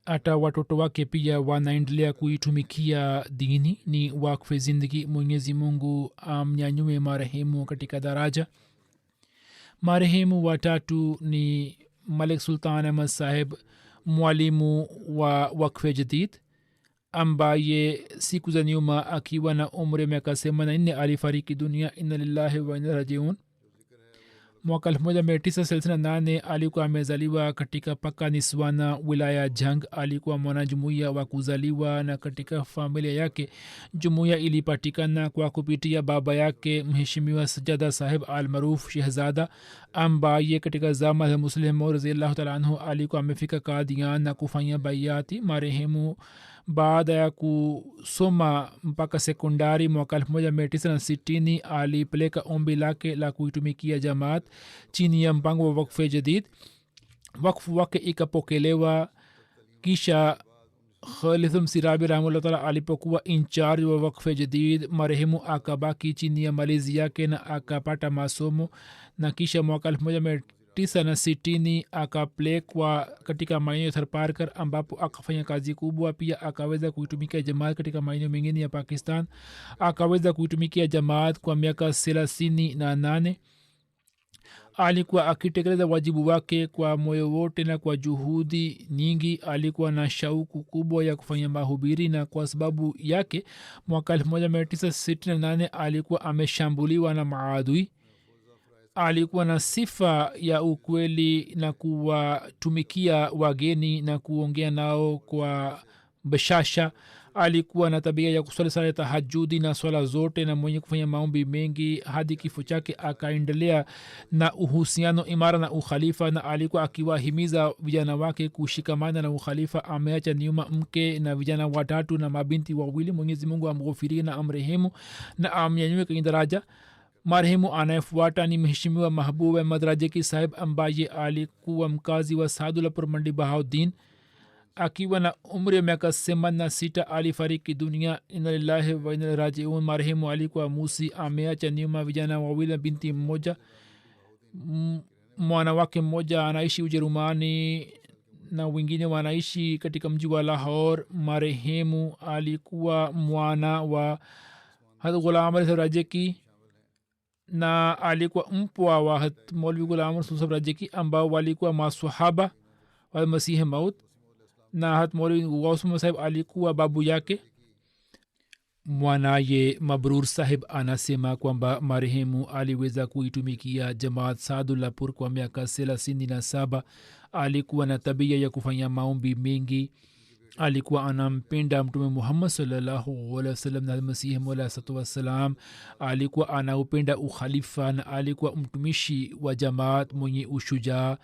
hata watoto wake pia wanaendelea kuitumikia dini. Ni wakfe zindagi. Mwenyezi Mungu amnyanyue marehemu katika daraja. Marehemu watatu ni Malik Sultan Ahmad Saheb, mwalimu wa wakfe jadid, ambaye siku za nyuma akiwa na umri miaka 84 alifariki dunia. Inna lillahi wa inna rajiun. mwaka 1938 alikuwa amezaliwa katika paka Niswana, wilaya Jang. Alikuwa mwanajumuiya wa kuzaliwa, na katika familia yake jumuiya ilipatikana kwa kupitia baba yake mheshimiwa Sajada Saheb almaruf Shehzada, ambaye katika zama za Muslim Maud radhiyallahu ta'ala anhu alikuwa amefika Qadian na kufanya bayati. Marehemu baada ya kusoma mpaka sekondari mwaka 1960 alipeleka ombi lake la kuitumikia jamaat chini ya mpango wa wakfe jadid. Wakfu wake ikapokelewa. Kisha Khalid Msirabi rahimahullah taala alipokuwa incharge wa wakfe jadid, marehemu akabaki chini ya malezi yake na akapata masomo, na kisha mwaka 1960 akapelekwa katika maeneo ya Tharparkar ambapo akafanya kazi kubwa. Pia akaweza kuitumikia jamaat katika maeneo mengine ya Pakistan. Akaweza kuitumikia jamaat kwa miaka 38. Alikuwa akitekeleza wajibu wake kwa moyo wote na kwa juhudi nyingi. Alikuwa na shauku kubwa ya kufanya mahubiri, na kwa sababu yake mwaka 1968 alikuwa ameshambuliwa na maadui. Alikuwa na sifa ya ukweli na kuwatumikia wageni na kuongea nao kwa bashasha. Alikuwa na tabia ya kuswali sala ya tahajudi na swala zote, na mwenye kufanya maombi mengi. Hadi kifo chake akaendelea na uhusiano imara na ukhalifa, na alikuwa akiwahimiza vijana wake kushikamana na ukhalifa. Ameacha nyuma mke na vijana watatu na mabinti wawili. Mwenyezi Mungu amghufirie na amrehemu na amnyanyue kwenye daraja. Marehemu anayefuata ni mheshimiwa Mahbub Ahmad Rajeki Saheb, ambaye alikuwa mkazi wa Saadulapur Mandi Bahauddin. Akiwa na umri wa miaka 86 alifariki dunia. Inna lillahi wa inna ilaihi rajiun. Marehemu alikuwa musi. Ameacha nyuma vijana wawili na binti mmoja. Mwana wake mmoja anaishi Ujerumani na wengine wanaishi katika mji wa Lahore. Marehemu alikuwa mwana wa Hadrat Ghulam Ali Rajeki na alikuwa mpwa wa Maulvi Ghulam Saheb Rajeki, ambao walikuwa maswahaba wa Masihi Maud, na hat Maulvi Ghaus Saheb alikuwa babu yake. Mwanaye Mabrur Saheb anasema kwamba marehemu aliweza kuitumikia jamaat Saadulapur kwa miaka 37. Alikuwa na tabia ya kufanya maombi mengi. Alikuwa anampenda Mtume Muhammad sallallahu alaihi wasallam na Masihi Maud alayhi wassalam. Alikuwa anaupenda ukhalifa na alikuwa mtumishi wa jamaat mwenye ushujaa.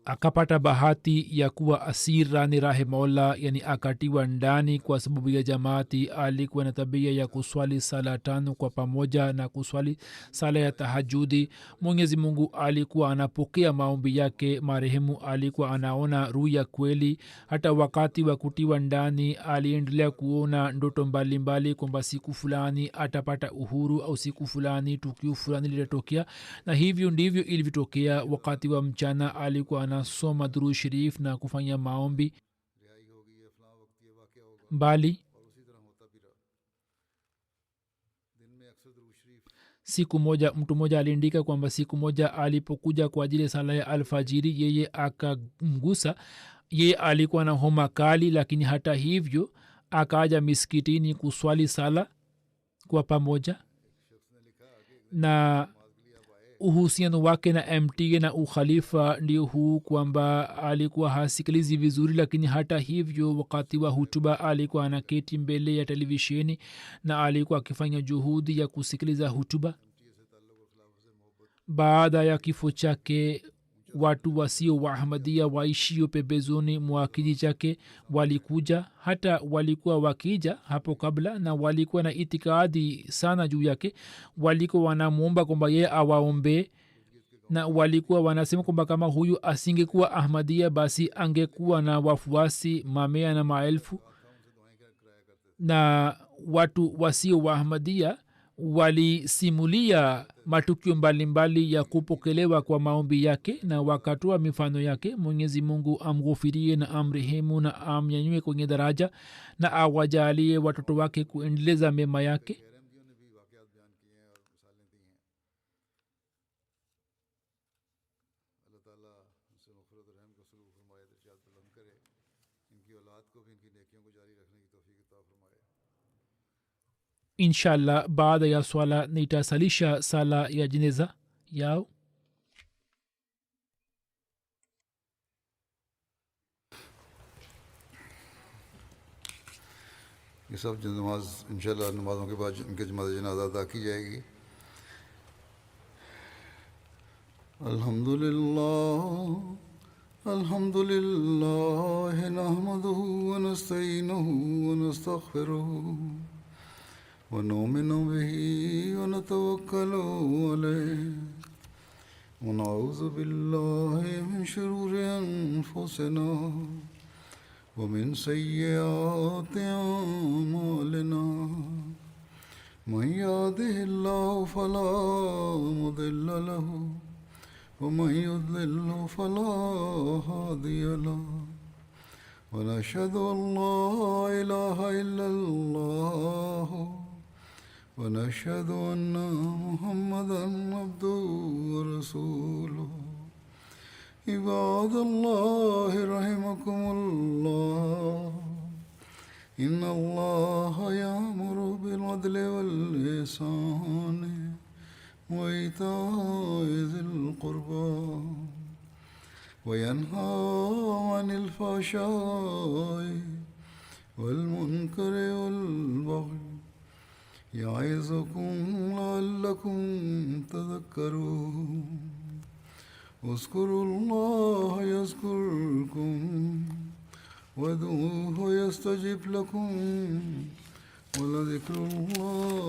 Akapata bahati ya kuwa asirani rahe Mola, yani akatiwa ndani kwa sababu ya jamaati. Alikuwa na tabia ya kuswali sala 5 kwa pamoja na kuswali sala ya tahajudi. Mwenyezi Mungu alikuwa anapokea maombi yake. Marehemu alikuwa anaona ruya kweli. Hata wakati wa kutiwa ndani aliendelea kuona ndoto mbalimbali kwamba siku fulani atapata uhuru au siku fulani tukio fulani litatokea, na hivyo ndivyo ilivyotokea. Wakati wa mchana alikuwa anasoma Durud Sharif na kufanya maombi. Bali siku moja mtu moja aliandika kwamba siku moja alipokuja kwa ajili ya sala ya alfajiri, yeye akamgusa. Yeye alikuwa na homa kali, lakini hata hivyo akaja miskitini kuswali sala kwa pamoja. Na uhusiano wake na MTA na ukhalifa ndio huu kwamba alikuwa hasikilizi vizuri, lakini hata hivyo wakati wa hutuba alikuwa anaketi mbele ya televisheni na alikuwa akifanya juhudi ya kusikiliza hutuba. Baada ya kifo chake, watu wasio wa Ahmadiyya waishio pembezoni mwa kijiji chake walikuja. Hata walikuwa wakija hapo kabla na walikuwa na itikadi sana juu yake. Walikuwa wanamwomba kwamba yeye awaombe. na walikuwa wanasema kwamba kama huyu asingekuwa ahmadia basi angekuwa na wafuasi mamea na maelfu na watu wasio wa ahmadia walisimulia matukio mbalimbali ya kupokelewa kwa maombi yake na wakatoa mifano yake. Mwenyezi mungu amghufirie na amrehemu na amnyanyue kwenye daraja na awajalie watoto wake kuendeleza mema yake. inshallah baada ya swala nitasalisha sala ya jeneza yao. ये सब जो नमाज इंशाल्लाह नमाज़ों के बाद इनके जमात जनाज़ा अदा की जाएगी. अल्हम्दुलिल्लाह नहमदुहु व नस्तईनुहु व नस्तगफिरुहु व नुमिनु बिही व नतवक्कलु अलैहि व नऊज़ु बिल्लाहि मिन शुरूरि अनफुसिना ومن سيئات أعمالنا من يهده الله فلا مضل له ومن يضلل فلا هادي له ونشهد أن لا إله إلا الله ونشهد أن محمدا عبده ورسوله. عباد الله رحمكم الله إن الله يأمر بالعدل والإحسان وإيتاء ذي القربى وينهى عن الفحشاء والمنكر والبغي يعظكم لعلكم تذكرون. اذكروا الله يذكركم وادعوه يستجب لكم ولذكر الله